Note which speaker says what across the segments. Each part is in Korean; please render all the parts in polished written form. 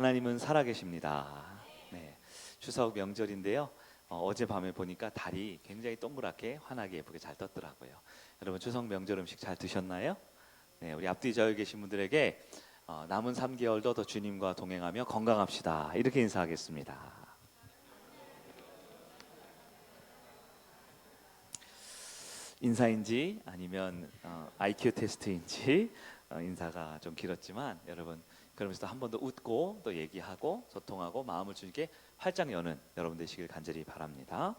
Speaker 1: 하나님은 살아계십니다. 네, 추석 명절인데요. 어젯밤에 보니까 달이 굉장히 동그랗게 환하게 예쁘게 잘 떴더라고요. 여러분 추석 명절 음식 잘 드셨나요? 네, 우리 앞뒤 저에 계신 분들에게 남은 3개월도 더 주님과 동행하며 건강합시다. 이렇게 인사하겠습니다. 인사인지 아니면 IQ 테스트인지 인사가 좀 길었지만 여러분 그러면서 한 번 더 웃고 또 얘기하고 소통하고 마음을 주님께 활짝 여는 여러분 되시길 간절히 바랍니다.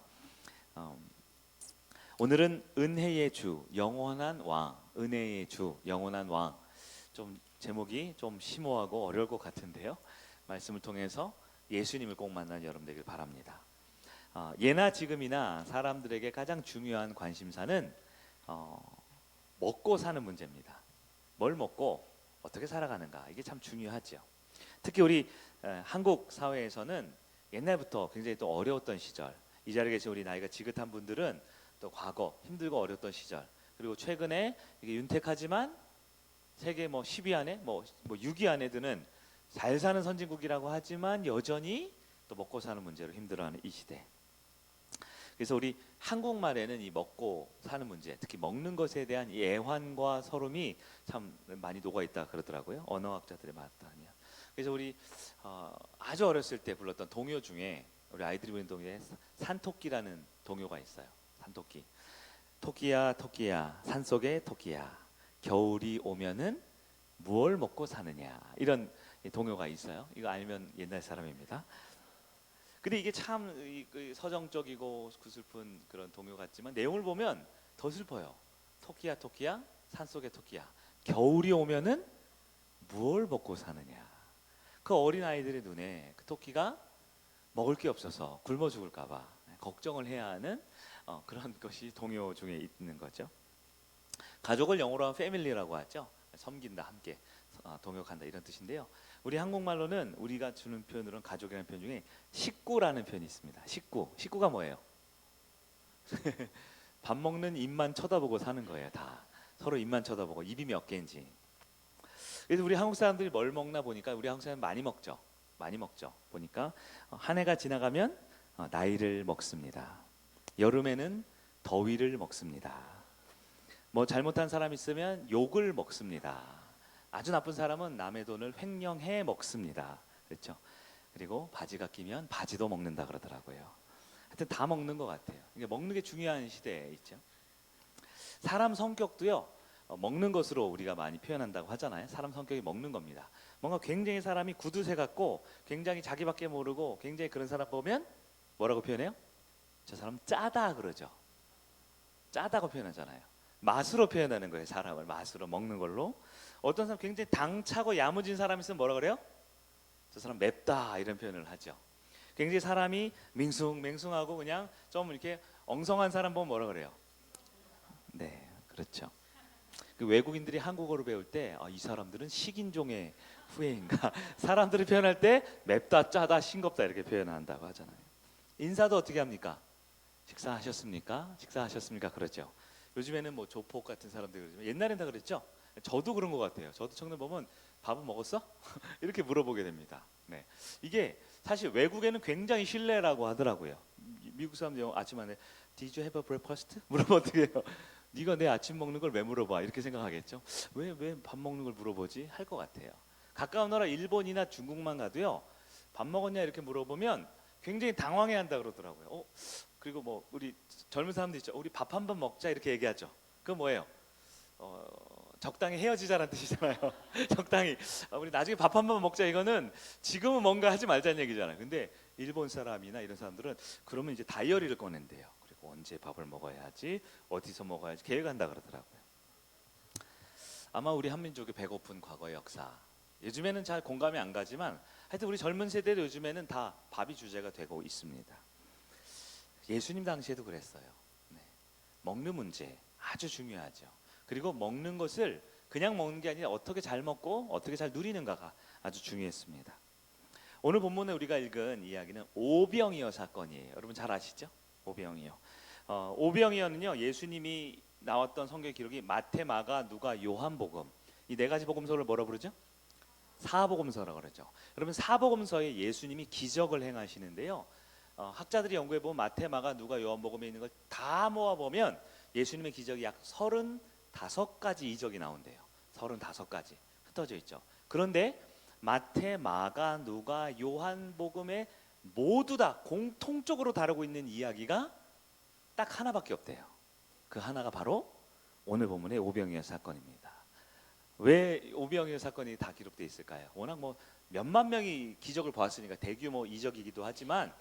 Speaker 1: 오늘은 은혜의 주 영원한 왕, 은혜의 주 영원한 왕. 좀 제목이 좀 심오하고 어려울 것 같은데요. 말씀을 통해서 예수님을 꼭 만나는 여러분 되길 바랍니다. 예나 지금이나 사람들에게 가장 중요한 관심사는 먹고 사는 문제입니다. 뭘 먹고 어떻게 살아가는가, 이게 참 중요하죠. 특히 우리 한국 사회에서는 옛날부터 굉장히 또 어려웠던 시절, 이 자리에 계신 우리 나이가 지긋한 분들은 또 과거 힘들고 어려웠던 시절, 그리고 최근에 이게 윤택하지만 세계 10위 안에 6위 안에 드는 잘 사는 선진국이라고 하지만 여전히 또 먹고 사는 문제로 힘들어하는 이 시대. 그래서 우리 한국말에는 이 먹고 사는 문제, 특히 먹는 것에 대한 이 애환과 서름이 참 많이 녹아 있다 그러더라고요. 언어학자들의 말에 따르면. 그래서 우리 아주 어렸을 때 불렀던 동요 중에 우리 아이들이 부르는 동요에 산토끼라는 동요가 있어요. 산토끼. 토끼야 토끼야 산속의 토끼야 겨울이 오면은 무얼 먹고 사느냐, 이런 동요가 있어요. 이거 알면 옛날 사람입니다. 근데 이게 참 서정적이고 구슬픈 그런 동요 같지만 내용을 보면 더 슬퍼요. 토끼야 토끼야 산속의 토끼야 겨울이 오면은 무얼 먹고 사느냐. 그 어린 아이들의 눈에 그 토끼가 먹을 게 없어서 굶어 죽을까 봐 걱정을 해야 하는 그런 것이 동요 중에 있는 거죠. 가족을 영어로 하면 패밀리라고 하죠. 섬긴다, 함께 동역한다, 이런 뜻인데요. 우리 한국말로는 우리가 주는 표현으로는 가족이라는 표현 중에 식구라는 표현이 있습니다. 식구가 뭐예요? 밥 먹는 입만 쳐다보고 사는 거예요. 다 서로 입만 쳐다보고 입이 몇 개인지. 그래서 우리 한국 사람들이 뭘 먹나 보니까 우리 한국 사람 많이 먹죠. 보니까 한 해가 지나가면 나이를 먹습니다. 여름에는 더위를 먹습니다. 잘못한 사람 있으면 욕을 먹습니다. 아주 나쁜 사람은 남의 돈을 횡령해 먹습니다. 그렇죠? 그리고 바지가 끼면 바지도 먹는다 그러더라고요. 하여튼 다 먹는 것 같아요. 이게 먹는 게 중요한 시대에 있죠. 사람 성격도요, 먹는 것으로 우리가 많이 표현한다고 하잖아요. 사람 성격이 먹는 겁니다. 뭔가 굉장히 사람이 구두쇠 같고 굉장히 자기밖에 모르고 굉장히 그런 사람 보면 뭐라고 표현해요? 저 사람 짜다 그러죠. 짜다고 표현하잖아요. 맛으로 표현하는 거예요. 사람을 맛으로 먹는 걸로. 어떤 사람 굉장히 당차고 야무진 사람 있으면 뭐라 그래요? 저 사람 맵다, 이런 표현을 하죠. 굉장히 사람이 맹숭맹숭하고 그냥 좀 이렇게 엉성한 사람 보면 뭐라 그래요? 네, 그렇죠. 그 외국인들이 한국어를 배울 때 이 사람들은 식인종의 후예인가? 사람들이 표현할 때 맵다, 짜다, 싱겁다 이렇게 표현한다고 하잖아요. 인사도 어떻게 합니까? 식사하셨습니까? 그러죠. 요즘에는 조폭 같은 사람들이 그러지만 옛날엔 다 그랬죠. 저도 그런 것 같아요. 저도 청년 보면 밥은 먹었어? 이렇게 물어보게 됩니다. 네, 이게 사실 외국에는 굉장히 신뢰라고 하더라고요. 미국 사람들 아침 안에 Did you have a breakfast? 물어보면 어떻게 해요? 네가 내 아침 먹는 걸 왜 물어봐? 이렇게 생각하겠죠. 왜 밥 먹는 걸 물어보지? 할 것 같아요. 가까운 나라 일본이나 중국만 가도요, 밥 먹었냐 이렇게 물어보면 굉장히 당황해한다 그러더라고요. 그리고 우리 젊은 사람들 있죠. 우리 밥 한 번 먹자 이렇게 얘기하죠. 그건 뭐예요? 적당히 헤어지자라는 뜻이잖아요. 적당히 우리 나중에 밥 한 번 먹자, 이거는 지금은 뭔가 하지 말자는 얘기잖아요. 근데 일본 사람이나 이런 사람들은 그러면 이제 다이어리를 꺼낸대요. 그리고 언제 밥을 먹어야지, 어디서 먹어야지 계획한다 그러더라고요. 아마 우리 한민족의 배고픈 과거의 역사, 요즘에는 잘 공감이 안 가지만 하여튼 우리 젊은 세대도 요즘에는 다 밥이 주제가 되고 있습니다. 예수님 당시에도 그랬어요. 네. 먹는 문제 아주 중요하죠. 그리고 먹는 것을 그냥 먹는 게 아니라 어떻게 잘 먹고 어떻게 잘 누리는가가 아주 중요했습니다. 오늘 본문에 우리가 읽은 이야기는 오병이어 사건이에요. 여러분 잘 아시죠? 오병이어. 오병이어는요, 예수님이 나왔던 성경 기록이 마태, 마가, 누가, 요한복음, 이 네 가지 복음서를 뭐라 부르죠? 사복음서라고 그러죠. 여러분 사복음서에 예수님이 기적을 행하시는데요. 학자들이 연구해 보면 마태, 마가, 누가, 요한복음에 있는 걸 다 모아 보면 예수님의 기적이 약 35가지 이적이 나온대요. 35가지 흩어져 있죠. 그런데 마태, 마가, 누가, 요한복음에 모두 다 공통적으로 다루고 있는 이야기가 딱 하나밖에 없대요. 그 하나가 바로 오늘 본문의 오병이어 사건입니다. 왜 오병이어 사건이 다 기록되어 있을까요? 워낙 뭐 몇만 명이 기적을 보았으니까 대규모 이적이기도 하지만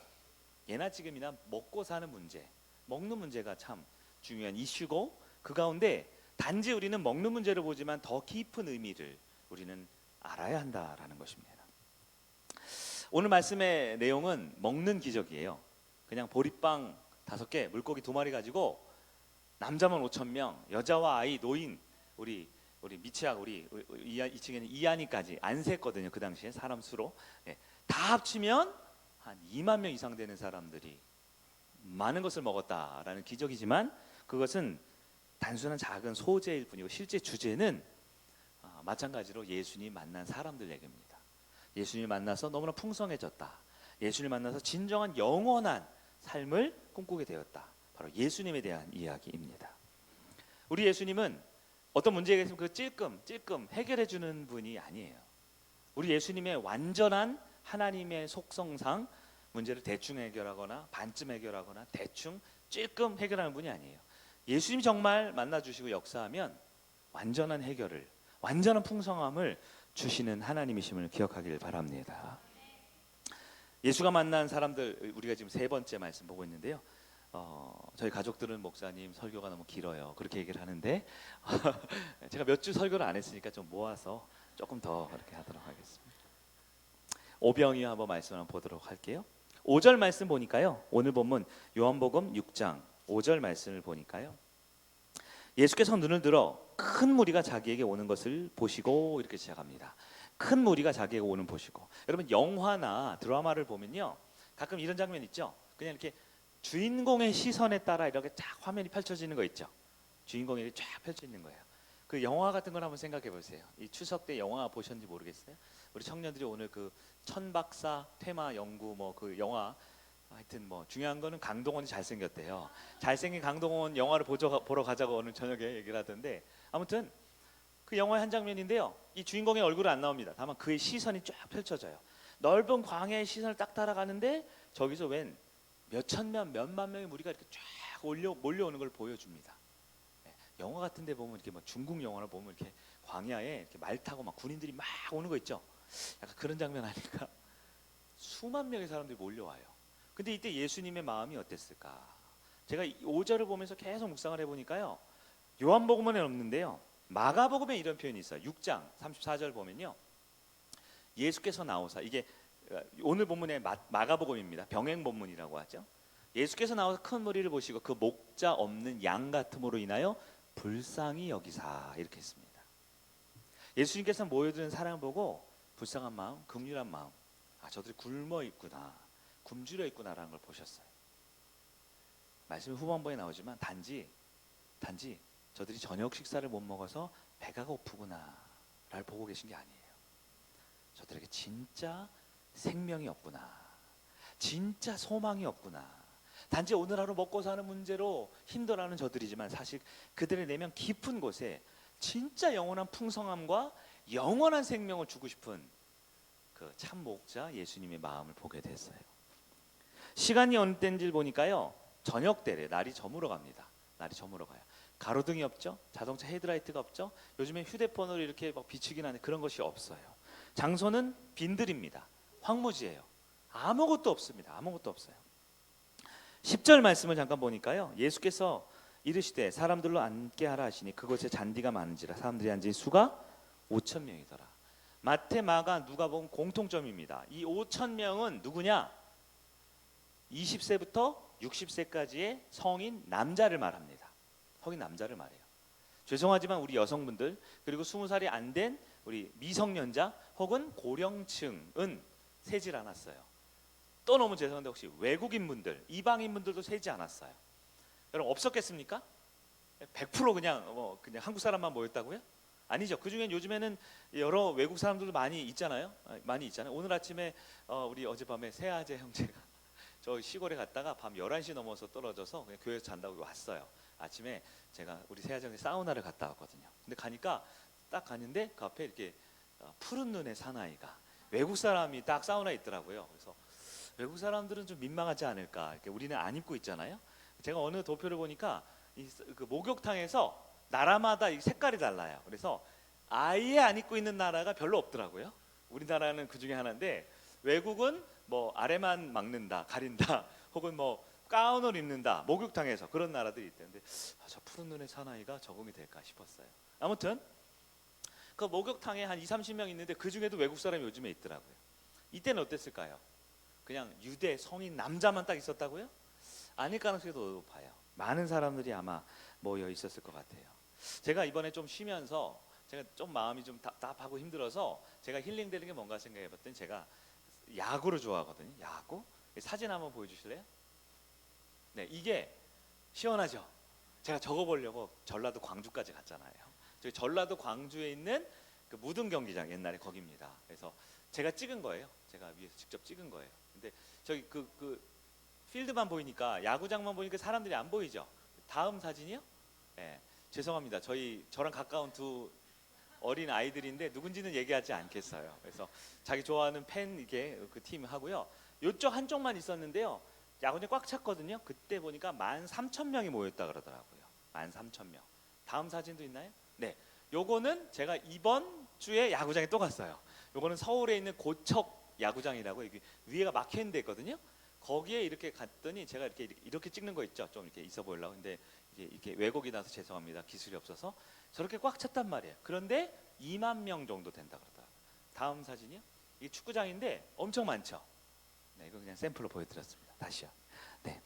Speaker 1: 예나 지금이나 먹고 사는 문제, 먹는 문제가 참 중요한 이슈고, 그 가운데 단지 우리는 먹는 문제를 보지만 더 깊은 의미를 우리는 알아야 한다라는 것입니다. 오늘 말씀의 내용은 먹는 기적이에요. 그냥 보리빵 5개, 물고기 2마리 가지고 남자만 5,000명, 여자와 아이, 노인, 우리 미취학, 우리 2층에는 이한이까지 안 셌거든요. 그 당시에 사람 수로. 다 합치면 한 2만 명 이상 되는 사람들이 많은 것을 먹었다라는 기적이지만, 그것은 단순한 작은 소재일 뿐이고 실제 주제는 마찬가지로 예수님 만난 사람들 얘기입니다. 예수님 만나서 너무나 풍성해졌다. 예수님 만나서 진정한 영원한 삶을 꿈꾸게 되었다. 바로 예수님에 대한 이야기입니다. 우리 예수님은 어떤 문제가 있으면 그 찔끔 해결해 주는 분이 아니에요. 우리 예수님의 완전한 하나님의 속성상 문제를 대충 해결하거나 반쯤 해결하거나 대충 찔끔 해결하는 분이 아니에요. 예수님이 정말 만나주시고 역사하면 완전한 해결을, 완전한 풍성함을 주시는 하나님이심을 기억하길 바랍니다. 예수가 만난 사람들, 우리가 지금 3번째 말씀 보고 있는데요. 저희 가족들은 목사님 설교가 너무 길어요, 그렇게 얘기를 하는데 제가 몇 주 설교를 안 했으니까 좀 모아서 조금 더 그렇게 하도록 하겠습니다. 오병이어 한번 말씀 한번 보도록 할게요. 5절 말씀 보니까요, 오늘 본문 요한복음 6장 5절 말씀을 보니까요, 예수께서 눈을 들어 큰 무리가 자기에게 오는 것을 보시고, 이렇게 시작합니다. 큰 무리가 자기에게 오는 보시고. 여러분 영화나 드라마를 보면요, 가끔 이런 장면 있죠. 그냥 이렇게 주인공의 시선에 따라 이렇게 쫙 화면이 펼쳐지는 거 있죠. 주인공에게 쫙 펼쳐 있는 거예요. 그 영화 같은 걸 한번 생각해 보세요. 이 추석 때 영화 보셨는지 모르겠어요. 우리 청년들이 오늘 그 천박사 테마 연구 뭐 그 영화, 하여튼 뭐 중요한 거는 강동원이 잘생겼대요. 잘생긴 강동원 영화를 보러 가자고 오늘 저녁에 얘기를 하던데, 아무튼 그 영화의 한 장면인데요, 이 주인공의 얼굴은 안 나옵니다. 다만 그의 시선이 쫙 펼쳐져요. 넓은 광야의 시선을 딱 따라가는데 저기서 웬 몇천 명, 몇만 명의 무리가 이렇게 쫙 몰려오는 걸 보여줍니다. 영화 같은 데 보면 이렇게 막 중국 영화를 보면 이렇게 광야에 이렇게 말 타고 막 군인들이 막 오는 거 있죠. 약간 그런 장면 아닐까? 수만 명의 사람들이 몰려와요. 근데 이때 예수님의 마음이 어땠을까? 제가 5절을 보면서 계속 묵상을 해보니까요, 요한복음은 없는데요, 마가복음에 이런 표현이 있어요. 6장 34절 보면요, 예수께서 나오사, 이게 오늘 본문의 마가복음입니다. 병행 본문이라고 하죠. 예수께서 나와서 큰 무리를 보시고 그 목자 없는 양 같음으로 인하여 불쌍히 여기사, 이렇게 했습니다. 예수님께서 모여드는 사람을 보고 불쌍한 마음, 긍휼한 마음, 저들이 굶어 있구나, 굶주려 있구나라는 걸 보셨어요. 말씀 후반부에 나오지만 단지 저들이 저녁 식사를 못 먹어서 배가 고프구나를 보고 계신 게 아니에요. 저들에게 진짜 생명이 없구나, 진짜 소망이 없구나, 단지 오늘 하루 먹고 사는 문제로 힘들어하는 저들이지만 사실 그들의 내면 깊은 곳에 진짜 영원한 풍성함과 영원한 생명을 주고 싶은 그 참 목자 예수님의 마음을 보게 됐어요. 시간이 어느 때인지 보니까요, 저녁 때래, 날이 저물어 갑니다. 날이 저물어 가요. 가로등이 없죠. 자동차 헤드라이트가 없죠. 요즘에 휴대폰으로 이렇게 막 비추긴 하는데 그런 것이 없어요. 장소는 빈들입니다. 황무지예요. 아무것도 없습니다. 아무것도 없어요. 10절 말씀을 잠깐 보니까요, 예수께서 이르시되 사람들로 앉게 하라 하시니 그곳에 잔디가 많은지라 사람들이 앉은 수가 5,000명이더라. 마태, 마가, 누가복음 공통점입니다. 이 5,000명은 누구냐? 20세부터 60세까지의 성인 남자를 말합니다. 성인 남자를 말해요. 죄송하지만 우리 여성분들, 그리고 20살이 안 된 우리 미성년자 혹은 고령층은 세질 않았어요. 또 너무 죄송한데 혹시 외국인분들, 이방인분들도 세지 않았어요. 여러분 없었겠습니까? 100% 그냥 한국 사람만 모였다고요? 아니죠. 그중엔 요즘에는 여러 외국 사람들도 많이 있잖아요. 많이 있잖아요. 오늘 아침에 우리 어젯밤에 세아제 형제가 저 시골에 갔다가 밤 11시 넘어서 떨어져서 그냥 교회에서 잔다고 왔어요. 아침에 제가 우리 세아제 형제 사우나를 갔다 왔거든요. 근데 가니까 딱 가는데 그 앞에 이렇게 푸른 눈의 사나이가 외국 사람이 딱 사우나에 있더라고요. 그래서 외국 사람들은 좀 민망하지 않을까. 이렇게 우리는 안 입고 있잖아요. 제가 어느 도표를 보니까 그 목욕탕에서 나라마다 이 색깔이 달라요. 그래서 아예 안 입고 있는 나라가 별로 없더라고요. 우리나라는 그 중에 하나인데 외국은 뭐 아래만 막는다, 가린다, 혹은 뭐 가운을 입는다, 목욕탕에서 그런 나라들이 있대는데 저 푸른 눈의 사나이가 적응이 될까 싶었어요. 아무튼 그 목욕탕에 한 2, 30명 있는데 그 중에도 외국 사람이 요즘에 있더라고요. 이때는 어땠을까요? 그냥 유대 성인 남자만 딱 있었다고요? 아닐 가능성이 더 높아요. 많은 사람들이 아마 모여 있었을 것 같아요. 제가 이번에 좀 쉬면서 제가 좀 마음이 좀 답답하고 힘들어서 제가 힐링되는 게 뭔가 생각해봤더니 제가 야구를 좋아하거든요. 야구? 사진 한번 보여주실래요? 네, 이게 시원하죠. 제가 적어보려고 전라도 광주까지 갔잖아요. 저기 전라도 광주에 있는 그 무등 경기장 옛날에 거기입니다. 그래서 제가 찍은 거예요. 제가 위에서 직접 찍은 거예요. 근데 저기 그 필드만 보이니까 야구장만 보니까 사람들이 안 보이죠. 다음 사진이요? 네, 죄송합니다. 저랑 가까운 두 어린 아이들인데 누군지는 얘기하지 않겠어요. 그래서 자기 좋아하는 팬 이게 그 팀 하고요. 이쪽 한쪽만 있었는데요. 야구장이 꽉 찼거든요. 그때 보니까 13,000명이 모였다 그러더라고요. 13,000명. 다음 사진도 있나요? 네. 요거는 제가 이번 주에 야구장에 또 갔어요. 요거는 서울에 있는 고척 야구장이라고 여기 위에가 막혀 있는 데 있거든요. 거기에 이렇게 갔더니 제가 이렇게 찍는 거 있죠. 좀 이렇게 있어 보이려고. 근데 이게 왜곡이라서 죄송합니다. 기술이 없어서 저렇게 꽉 찼단 말이에요. 그런데 2만 명 정도 된다 그러더라고요. 다음 사진이요. 이게 축구장인데 엄청 많죠. 네, 이거 그냥 샘플로 보여드렸습니다. 다시요. 네.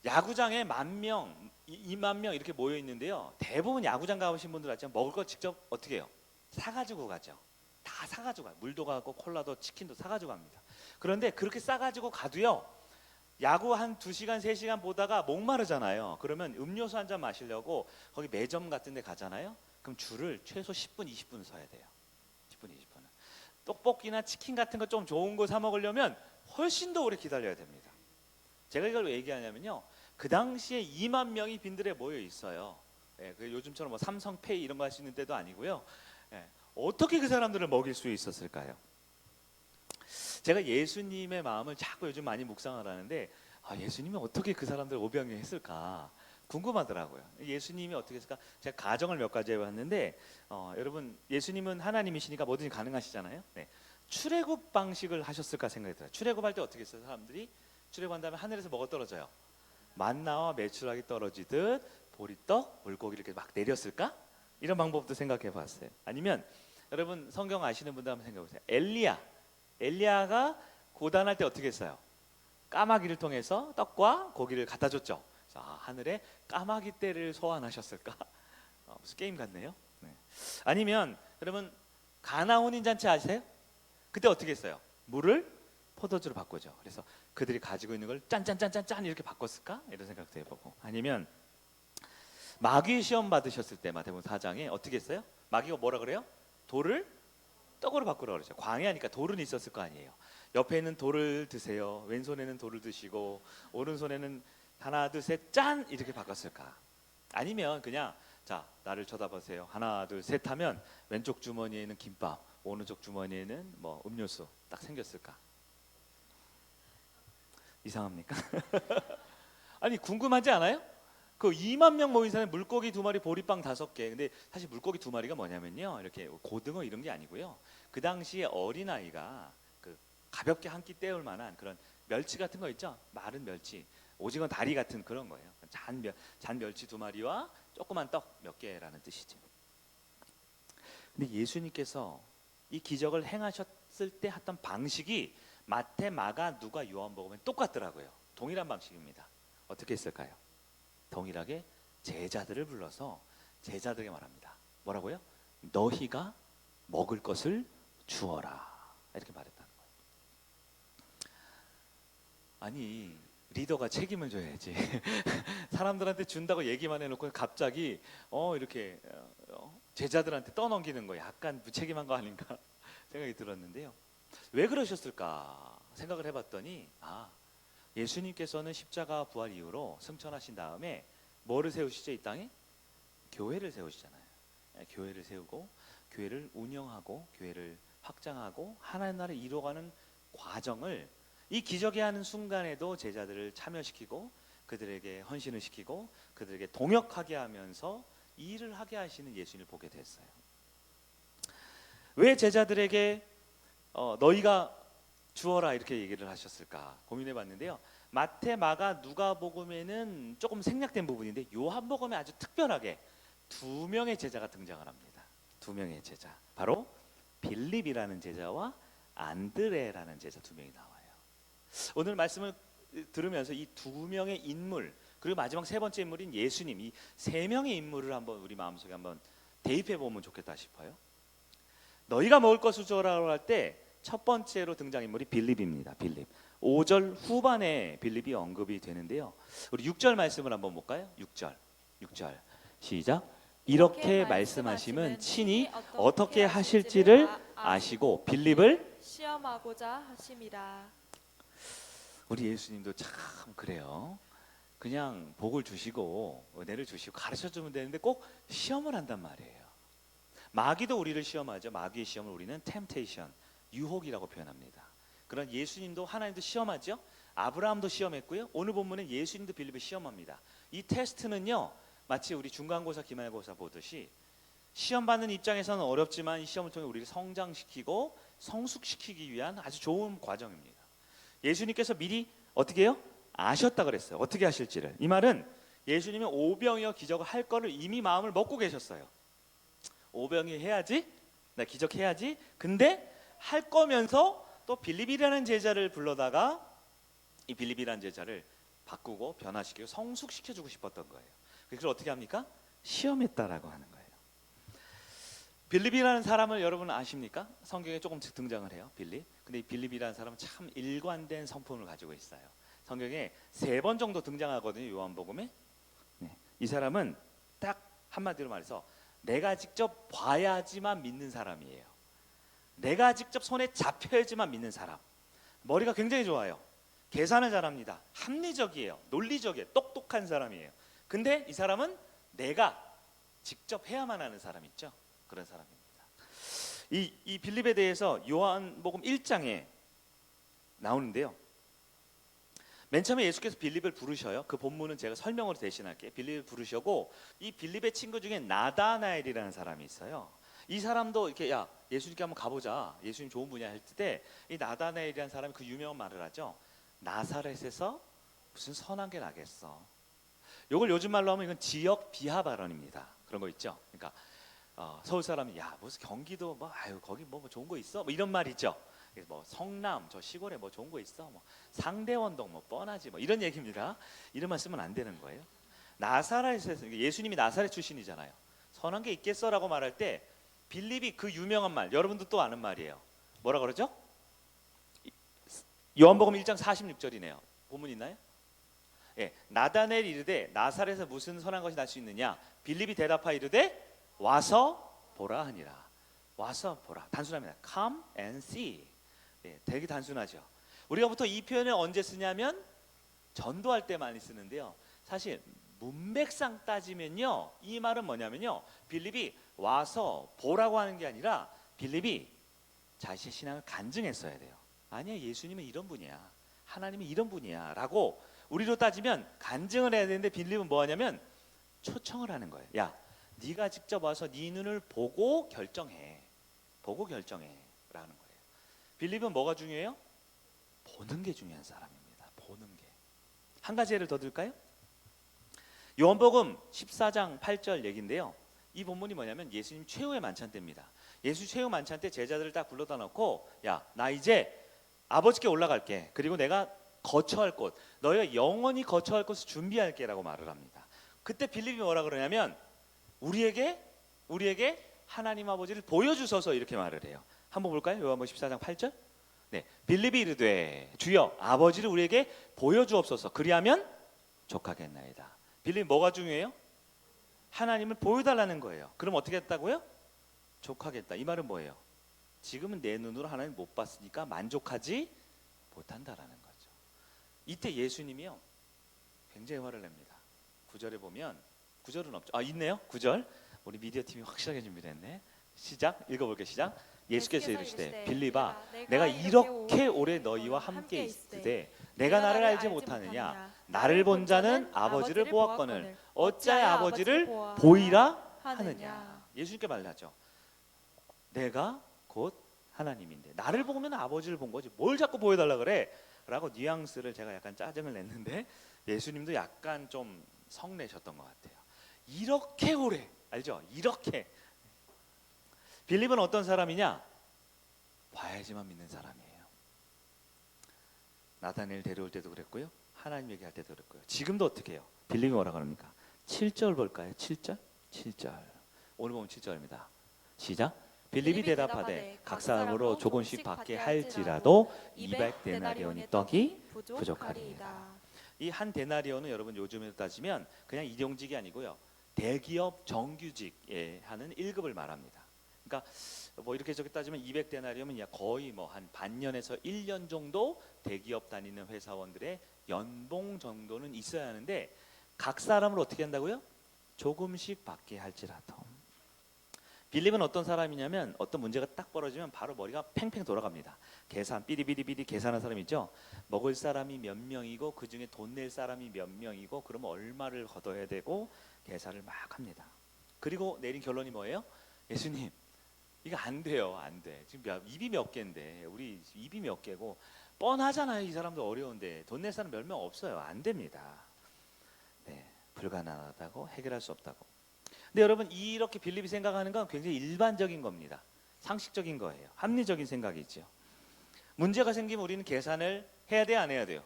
Speaker 1: 야구장에 10,000명, 2만 명 이렇게 모여 있는데요. 대부분 야구장 가보신 분들 알지만 먹을 거 직접 어떻게 해요? 사가지고 가죠. 다 사가지고 가요. 물도 가고 콜라도 치킨도 사가지고 갑니다. 그런데 그렇게 싸가지고 가도요. 야구 한 2시간, 3시간 보다가 목마르잖아요. 그러면 음료수 한 잔 마시려고 거기 매점 같은 데 가잖아요. 그럼 줄을 최소 10분, 20분 서야 돼요. 10분, 20분은. 떡볶이나 치킨 같은 거 좀 좋은 거 사 먹으려면 훨씬 더 오래 기다려야 됩니다. 제가 이걸 왜 얘기하냐면요. 그 당시에 2만 명이 빈들에 모여 있어요. 예, 그 요즘처럼 뭐 삼성페이 이런 거 할 수 있는 때도 아니고요. 예, 어떻게 그 사람들을 먹일 수 있었을까요? 제가 예수님의 마음을 자꾸 요즘 많이 묵상을 하는데 예수님이 어떻게 그 사람들을 오병이했을까 궁금하더라고요. 예수님이 어떻게 했을까? 제가 가정을 몇 가지 해봤는데 여러분 예수님은 하나님이시니까 뭐든지 가능하시잖아요. 네. 출애굽 방식을 하셨을까 생각이 들어요. 출애굽할 때 어떻게 했어요? 사람들이 출애굽한 다음에 하늘에서 뭐가 떨어져요? 만나와 메추라기 떨어지듯 보리떡, 물고기 이렇게 막 내렸을까? 이런 방법도 생각해봤어요. 아니면 여러분 성경 아시는 분들 한번 생각해보세요. 엘리야가 고단할 때 어떻게 했어요? 까마귀를 통해서 떡과 고기를 갖다 줬죠. 하늘에 까마귀 떼를 소환하셨을까? 무슨 게임 같네요. 네. 아니면 여러분 가나 혼인 잔치 아세요? 그때 어떻게 했어요? 물을 포도주로 바꾸죠. 그래서 그들이 가지고 있는 걸 짠짠짠짠짠 이렇게 바꿨을까? 이런 생각도 해보고. 아니면 마귀 시험 받으셨을 때 마태복음 4장에 어떻게 했어요? 마귀가 뭐라 그래요? 돌을 떡으로 바꾸라 그러죠. 광야니까 돌은 있었을 거 아니에요. 옆에 있는 돌을 드세요. 왼손에는 돌을 드시고 오른손에는 하나 둘 셋 짠 이렇게 바꿨을까? 아니면 그냥 자 나를 쳐다보세요. 하나 둘 셋 하면 왼쪽 주머니에는 김밥, 오른쪽 주머니에는 뭐 음료수 딱 생겼을까? 이상합니까? 아니 궁금하지 않아요? 그 2만 명 모인 사람에 물고기 2마리, 보리빵 5개. 근데 사실 물고기 2마리가 뭐냐면요, 이렇게 고등어 이런 게 아니고요. 그 당시에 어린 아이가 그 가볍게 한 끼 때울 만한 그런 멸치 같은 거 있죠? 마른 멸치, 오징어 다리 같은 그런 거예요. 잔 멸치 2마리와 조그만 떡 몇 개라는 뜻이죠. 근데 예수님께서 이 기적을 행하셨을 때 했던 방식이 마태, 마가, 누가, 요한복음에 똑같더라고요. 동일한 방식입니다. 어떻게 했을까요? 동일하게 제자들을 불러서 제자들에게 말합니다. 뭐라고요? 너희가 먹을 것을 주어라 이렇게 말했다는 거예요. 아니 리더가 책임을 져야지. 사람들한테 준다고 얘기만 해놓고 갑자기 이렇게 제자들한테 떠넘기는 거 약간 무책임한 거 아닌가 생각이 들었는데요. 왜 그러셨을까 생각을 해봤더니 예수님께서는 십자가 부활 이후로 승천하신 다음에 뭐를 세우시죠? 이 땅에 교회를 세우시잖아요. 교회를 세우고 교회를 운영하고 교회를 확장하고 하나님 나라를 이루어가는 과정을 이 기적의 하는 순간에도 제자들을 참여시키고 그들에게 헌신을 시키고 그들에게 동역하게 하면서 이 일을 하게 하시는 예수님을 보게 됐어요. 왜 제자들에게 너희가 주어라 이렇게 얘기를 하셨을까 고민해 봤는데요. 마태, 마가, 누가복음에는 조금 생략된 부분인데 요한복음에 아주 특별하게 두 명의 제자가 등장을 합니다. 두 명의 제자, 바로 빌립이라는 제자와 안드레라는 제자 두 명이 나와요. 오늘 말씀을 들으면서 이 두 명의 인물 그리고 마지막 세 번째 인물인 예수님, 이 세 명의 인물을 한번 우리 마음속에 한번 대입해 보면 좋겠다 싶어요. 너희가 먹을 것을 주어라고 할 때 첫 번째로 등장인물이 빌립입니다. 빌립. 5절 후반에 빌립이 언급이 되는데요. 우리 6절 말씀을 한번 볼까요? 6절 시작. 이렇게 말씀하시면 친히 어떻게 하실지를 아시고 빌립을
Speaker 2: 시험하고자 하심이라.
Speaker 1: 우리 예수님도 참 그래요. 그냥 복을 주시고 은혜를 주시고 가르쳐주면 되는데 꼭 시험을 한단 말이에요. 마귀도 우리를 시험하죠. 마귀의 시험을 우리는 temptation, 유혹이라고 표현합니다. 그런 예수님도 하나님도 시험하죠. 아브라함도 시험했고요. 오늘 본문은 예수님도 빌립을 시험합니다. 이 테스트는요, 마치 우리 중간고사, 기말고사 보듯이 시험 받는 입장에서는 어렵지만 이 시험을 통해 우리를 성장시키고 성숙시키기 위한 아주 좋은 과정입니다. 예수님께서 미리 어떻게 해요? 아셨다 그랬어요. 어떻게 하실지를. 이 말은 예수님은 오병이어 기적을 할 거를 이미 마음을 먹고 계셨어요. 오병이 해야지, 나 기적해야지. 근데 할 거면서 또 빌립이라는 제자를 불러다가 이 빌립이라는 제자를 바꾸고 변화시키고 성숙시켜주고 싶었던 거예요. 그걸 어떻게 합니까? 시험했다라고 하는 거예요. 빌립이라는 사람을 여러분 아십니까? 성경에 조금씩 등장을 해요. 빌립. 근데 이 빌립이라는 사람은 참 일관된 성품을 가지고 있어요. 성경에 3번 정도 등장하거든요. 요한복음에. 이 사람은 딱 한마디로 말해서 내가 직접 봐야지만 믿는 사람이에요. 내가 직접 손에 잡혀야지만 믿는 사람. 머리가 굉장히 좋아요. 계산을 잘합니다. 합리적이에요. 논리적이에요. 똑똑한 사람이에요. 근데 이 사람은 내가 직접 해야만 하는 사람 있죠. 그런 사람입니다. 이 빌립에 대해서 요한복음 1장에 나오는데요. 맨 처음에 예수께서 빌립을 부르셔요. 그 본문은 제가 설명으로 대신할게요. 빌립을 부르시고 이 빌립의 친구 중에 나다나엘이라는 사람이 있어요. 이 사람도 이렇게 야 예수님께 한번 가보자. 예수님 좋은 분이야 할 때 이 나다나엘이라는 사람이 그 유명한 말을 하죠. 나사렛에서 무슨 선한 게 나겠어. 이걸 요즘 말로 하면 이건 지역 비하 발언입니다. 그런 거 있죠. 그러니까 서울 사람이 야 무슨 경기도 뭐 아유 거기 뭐 좋은 거 있어 뭐 이런 말 있죠. 뭐 성남 저 시골에 뭐 좋은 거 있어 뭐 상대원동 뭐 뻔하지 뭐 이런 얘기입니다. 이런 말 쓰면 안 되는 거예요. 나사렛에서 예수님이 나사렛 출신이잖아요. 선한 게 있겠어라고 말할 때 빌립이 그 유명한 말 여러분도 또 아는 말이에요. 뭐라 그러죠? 요한복음 1장 46절이네요. 본문 있나요? 예, 나다넬 이르되 나사렛에서 무슨 선한 것이 날 수 있느냐? 빌립이 대답하여 이르되 와서 보라 하니라. 와서 보라. 단순합니다. Come and see. 예, 되게 단순하죠. 우리가 보통 이 표현을 언제 쓰냐면 전도할 때 많이 쓰는데요. 사실 문맥상 따지면요, 이 말은 뭐냐면요, 빌립이 와서 보라고 하는 게 아니라 빌립이 자신의 신앙을 간증했어야 돼요. 아니야, 예수님은 이런 분이야. 하나님이 이런 분이야. 라고 우리로 따지면 간증을 해야 되는데 빌립은 뭐 하냐면 초청을 하는 거예요. 야, 네가 직접 와서 네 눈을 보고 결정해. 보고 결정해. 라는 거예요. 빌립은 뭐가 중요해요? 보는 게 중요한 사람입니다. 보는 게. 한 가지 예를 더 들까요? 요한복음 14장 8절 얘기인데요. 이 본문이 뭐냐면 예수님 최후의 만찬 때입니다. 예수 최후 만찬 때 제자들을 딱 불러다 놓고 야, 나 이제 아버지께 올라갈게. 그리고 내가 거처할 곳, 너희가 영원히 거처할 곳을 준비할게 라고 말을 합니다. 그때 빌립이 뭐라 그러냐면 우리에게 하나님 아버지를 보여주소서 이렇게 말을 해요. 한번 볼까요? 요한복음 14장 8절 네, 빌립이 이르되 주여 아버지를 우리에게 보여주옵소서. 그리하면 족하겠나이다. 빌립 뭐가 중요해요? 하나님을 보여달라는 거예요. 그럼 어떻게 했다고요? 족하겠다. 이 말은 뭐예요? 지금은 내 눈으로 하나님 못 봤으니까 만족하지 못한다라는 거죠. 이때 예수님이요 굉장히 화를 냅니다. 9절에 보면 9절은 없죠. 아 있네요. 9절. 우리 미디어 팀이 확실하게 준비됐네. 시작. 읽어볼게요. 시작. 예수께서 이르시되 빌립아 내가 이렇게 오래 너희와 함께 있으되 내가 나를 알지 못하느냐. 나를 본 자는 아버지를 보았거늘 어찌하여 아버지를 보이라 하느냐. 예수님께 말하죠. 내가 곧 하나님인데 나를 보면 아버지를 본 거지 뭘 자꾸 보여달라 그래? 라고 뉘앙스를 제가 약간 짜증을 냈는데 예수님도 약간 좀 성내셨던 것 같아요. 이렇게 오래 알죠? 이렇게 빌립은 어떤 사람이냐? 봐야지만 믿는 사람이에요. 나다니엘 데려올 때도 그랬고요. 하나님 얘기할 때도 그랬고요. 지금도 어떻게 해요? 빌립이 뭐라고 합니까? 7절 볼까요? 7절? 7절 오늘 보면 7절입니다. 시작. 빌립이 대답하되 각 사람으로 조금씩 받게 할지라도 200데나리온이 떡이 부족하리이다. 이 한 데나리온은 여러분 요즘으로 따지면 그냥 일용직이 아니고요. 대기업 정규직에 하는 1급을 말합니다. 그러니까 뭐 이렇게 저렇게 따지면 200데나리온은 거의 뭐 한 반년에서 1년 정도 대기업 다니는 회사원들의 연봉 정도는 있어야 하는데 각 사람을 어떻게 한다고요? 조금씩 받게 할지라도. 빌립은 어떤 사람이냐면 어떤 문제가 딱 벌어지면 바로 머리가 팽팽 돌아갑니다. 계산 삐리삐리삐리 계산하는 사람 있죠. 먹을 사람이 몇 명이고 그중에 돈 낼 사람이 몇 명이고 그러면 얼마를 걷어야 되고 계산을 막 합니다. 그리고 내린 결론이 뭐예요? 예수님 이거 안 돼요. 안 돼. 지금 입이 몇 개인데 우리 입이 몇 개고 뻔하잖아요. 이 사람도 어려운데 돈 낼 사람 몇 명 없어요. 안 됩니다. 네, 불가능하다고 해결할 수 없다고. 근데 여러분 이렇게 빌립이 생각하는 건 굉장히 일반적인 겁니다. 상식적인 거예요. 합리적인 생각이죠. 문제가 생기면 우리는 계산을 해야 돼요, 안 해야 돼요?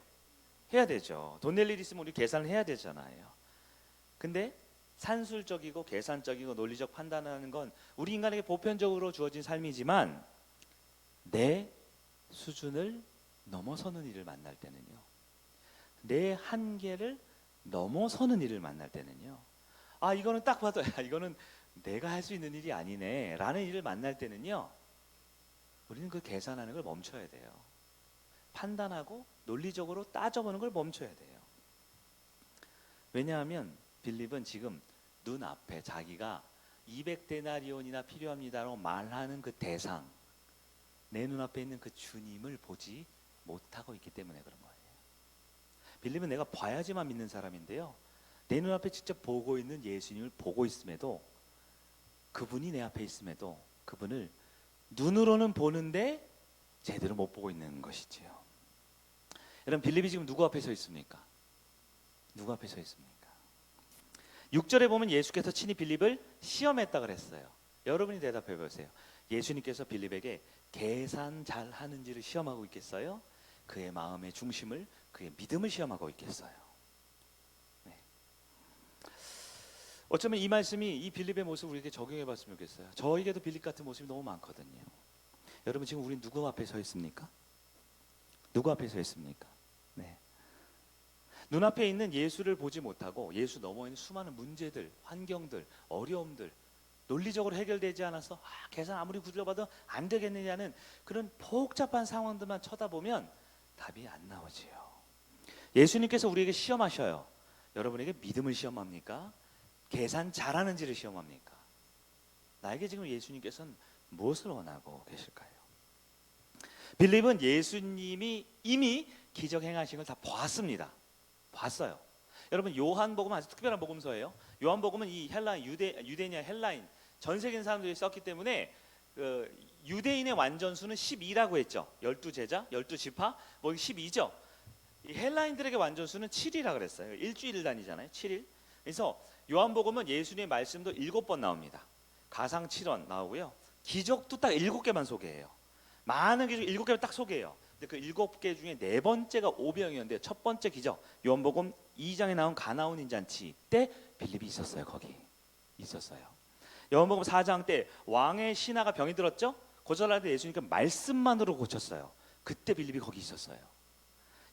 Speaker 1: 해야 되죠. 돈 낼 일 있으면 우리 계산을 해야 되잖아요. 근데 산술적이고 계산적이고 논리적 판단하는 건 우리 인간에게 보편적으로 주어진 삶이지만 내 수준을 넘어서는 일을 만날 때는요. 내 한계를 넘어서는 일을 만날 때는요. 아 이거는 딱 봐도 야, 이거는 내가 할 수 있는 일이 아니네 라는 일을 만날 때는요. 우리는 그 계산하는 걸 멈춰야 돼요. 판단하고 논리적으로 따져보는 걸 멈춰야 돼요. 왜냐하면 빌립은 지금 눈앞에 자기가 200데나리온이나 필요합니다라고 말하는 그 대상, 내 눈앞에 있는 그 주님을 보지 못하고 있기 때문에 그런 거예요. 빌립은 내가 봐야지만 믿는 사람인데요. 내 눈앞에 직접 보고 있는 예수님을 보고 있음에도 그분이 내 앞에 있음에도 그분을 눈으로는 보는데 제대로 못 보고 있는 것이지요. 여러분 빌립이 지금 누구 앞에 서 있습니까? 누구 앞에 서 있습니까? 6절에 보면 예수께서 친히 빌립을 시험했다 그랬어요. 여러분이 대답해 보세요. 예수님께서 빌립에게 계산 잘 하는지를 시험하고 있겠어요? 그의 마음의 중심을 그의 믿음을 시험하고 있겠어요? 네. 어쩌면 이 말씀이 이 빌립의 모습을 우리에게 적용해 봤으면 좋겠어요. 저에게도 빌립 같은 모습이 너무 많거든요. 여러분 지금 우리 누구 앞에 서 있습니까? 누구 앞에 서 있습니까? 네. 눈앞에 있는 예수를 보지 못하고 예수 너머에 있는 수많은 문제들, 환경들, 어려움들 논리적으로 해결되지 않아서 계산 아무리 굴려봐도 안 되겠느냐는 그런 복잡한 상황들만 쳐다보면 답이 안 나오지요. 예수님께서 우리에게 시험하셔요. 여러분에게 믿음을 시험합니까? 계산 잘하는지를 시험합니까? 나에게 지금 예수님께서는 무엇을 원하고 계실까요? 빌립은 예수님이 이미 기적 행하신 걸 다 봤습니다. 봤어요. 여러분 요한복음 아주 특별한 복음서예요. 요한복음은 이 헬라인 유대인의 헬라인 전 세계 사람들이 썼기 때문에 그 유대인의 완전수는 12라고 했죠. 12제자, 12지파, 뭐 12죠. 이 헬라인들에게 완전수는 7이라 그랬어요. 일주일 다니잖아요. 7일. 그래서 요한복음은 예수님의 말씀도 7번 나옵니다. 가상 7원 나오고요. 기적도 딱 7개만 소개해요. 많은 기적 7개를 딱 소개해요. 근데 그 7개 중에 4번째가 오병이었는데 첫 번째 기적 요한복음 2장에 나온 가나온 잔치 때 빌립이 있었어요. 거기 있었어요. 요한복음 4장 때 왕의 신하가 병이 들었죠. 고절할 때 예수님께 말씀만으로 고쳤어요. 그때 빌립이 거기 있었어요.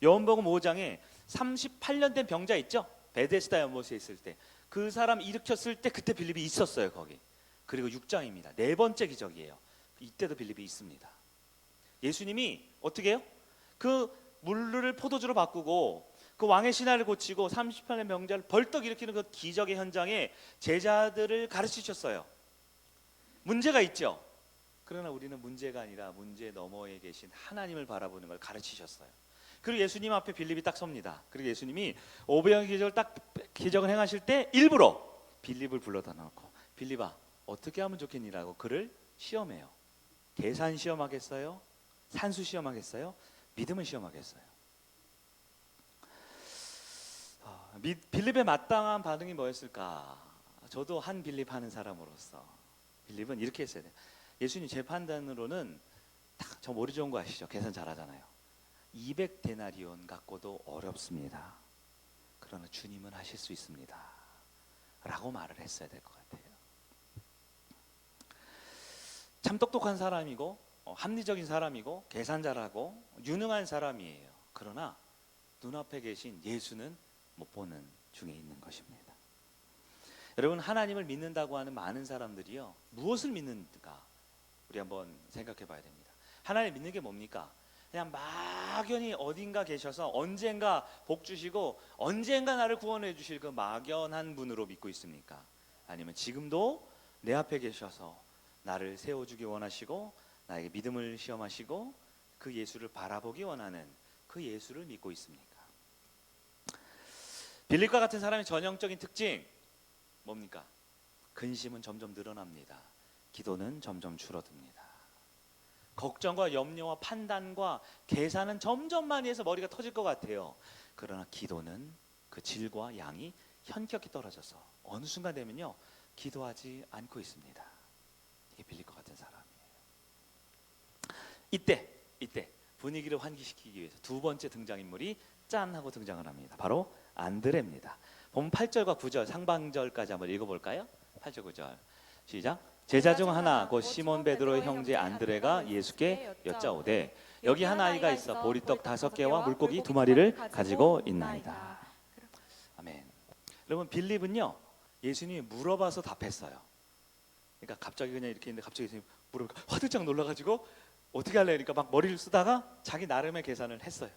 Speaker 1: 요한복음 5장에 38년 된 병자 있죠? 베데스다 연못에 있을 때 그 사람 일으켰을 때 그때 빌립이 있었어요 거기. 그리고 6장입니다. 네 번째 기적이에요. 이때도 빌립이 있습니다. 예수님이 어떻게 해요? 그 물을 포도주로 바꾸고 그 왕의 신하를 고치고 38년 병자를 벌떡 일으키는 그 기적의 현장에 제자들을 가르치셨어요. 문제가 있죠. 그러나 우리는 문제가 아니라 문제 너머에 계신 하나님을 바라보는 걸 가르치셨어요. 그리고 예수님 앞에 빌립이 딱 섭니다. 그리고 예수님이 500여 기적을 딱 기적을 행하실 때 일부러 빌립을 불러다 놓고 빌립아 어떻게 하면 좋겠니라고 그를 시험해요. 계산 시험하겠어요? 산수 시험하겠어요? 믿음을 시험하겠어요? 빌립의 마땅한 반응이 뭐였을까? 저도 한 빌립 하는 사람으로서 빌립은 이렇게 했어야 돼요. 예수님 제 판단으로는 딱 저 머리 좋은 거 아시죠? 계산 잘하잖아요. 200데나리온 갖고도 어렵습니다. 그러나 주님은 하실 수 있습니다. 라고 말을 했어야 될 것 같아요. 참 똑똑한 사람이고 합리적인 사람이고 계산 잘하고 유능한 사람이에요. 그러나 눈앞에 계신 예수는 못 보는 중에 있는 것입니다. 여러분 하나님을 믿는다고 하는 많은 사람들이요 무엇을 믿는가 우리 한번 생각해 봐야 됩니다. 하나님 믿는 게 뭡니까? 그냥 막연히 어딘가 계셔서 언젠가 복 주시고 언젠가 나를 구원해 주실 그 막연한 분으로 믿고 있습니까? 아니면 지금도 내 앞에 계셔서 나를 세워주기 원하시고 나에게 믿음을 시험하시고 그 예수를 바라보기 원하는 그 예수를 믿고 있습니까? 빌립과 같은 사람의 전형적인 특징 뭡니까? 근심은 점점 늘어납니다. 기도는 점점 줄어듭니다. 걱정과 염려와 판단과 계산은 점점 많이 해서 머리가 터질 것 같아요. 그러나 기도는 그 질과 양이 현격히 떨어져서 어느 순간 되면요 기도하지 않고 있습니다. 이게 빌립과 같은 사람이에요. 이때 분위기를 환기시키기 위해서 두 번째 등장인물이 짠 하고 등장을 합니다. 바로 안드레입니다. 보면 8절과 9절 상반절까지 한번 읽어볼까요? 8절 9절 시작. 제자 중 하나 곧 시몬 베드로의 형제 안드레가 예수께 여짜오되 여기 한 아이가 있어 보리떡 5개와 물고기 2마리를 가지고 있나이다. 아멘. 여러분 빌립은요 예수님이 물어봐서 답했어요. 그러니까 갑자기 그냥 이렇게 있는데 갑자기 예수님 물어보니까 화들짝 놀라가지고 어떻게 할래? 그러니까 막 머리를 쓰다가 자기 나름의 계산을 했어요.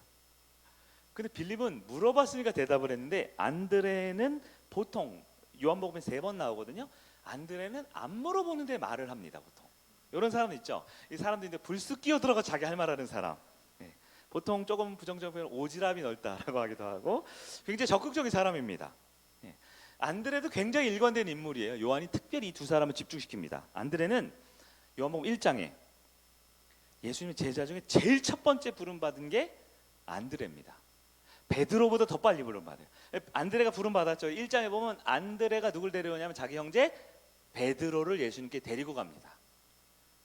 Speaker 1: 근데 빌립은 물어봤으니까 대답을 했는데 안드레는 보통 요한복음에 3번 나오거든요. 안드레는 안 물어보는데 말을 합니다. 보통 이런 사람 있죠. 이 사람들인데 불쑥 끼어 들어가 자기 할 말하는 사람. 네. 보통 조금 부정적으로 오지랖이 넓다라고 하기도 하고 굉장히 적극적인 사람입니다. 네. 안드레도 굉장히 일관된 인물이에요. 요한이 특별히 이 두 사람을 집중시킵니다. 안드레는 요한복음 1장에 예수님 제자 중에 제일 첫 번째 부름받은 게 안드레입니다. 베드로보다 더 빨리 부름받아요. 안드레가 부름받았죠. 1장에 보면 안드레가 누굴 데려오냐면 자기 형제 베드로를 예수님께 데리고 갑니다.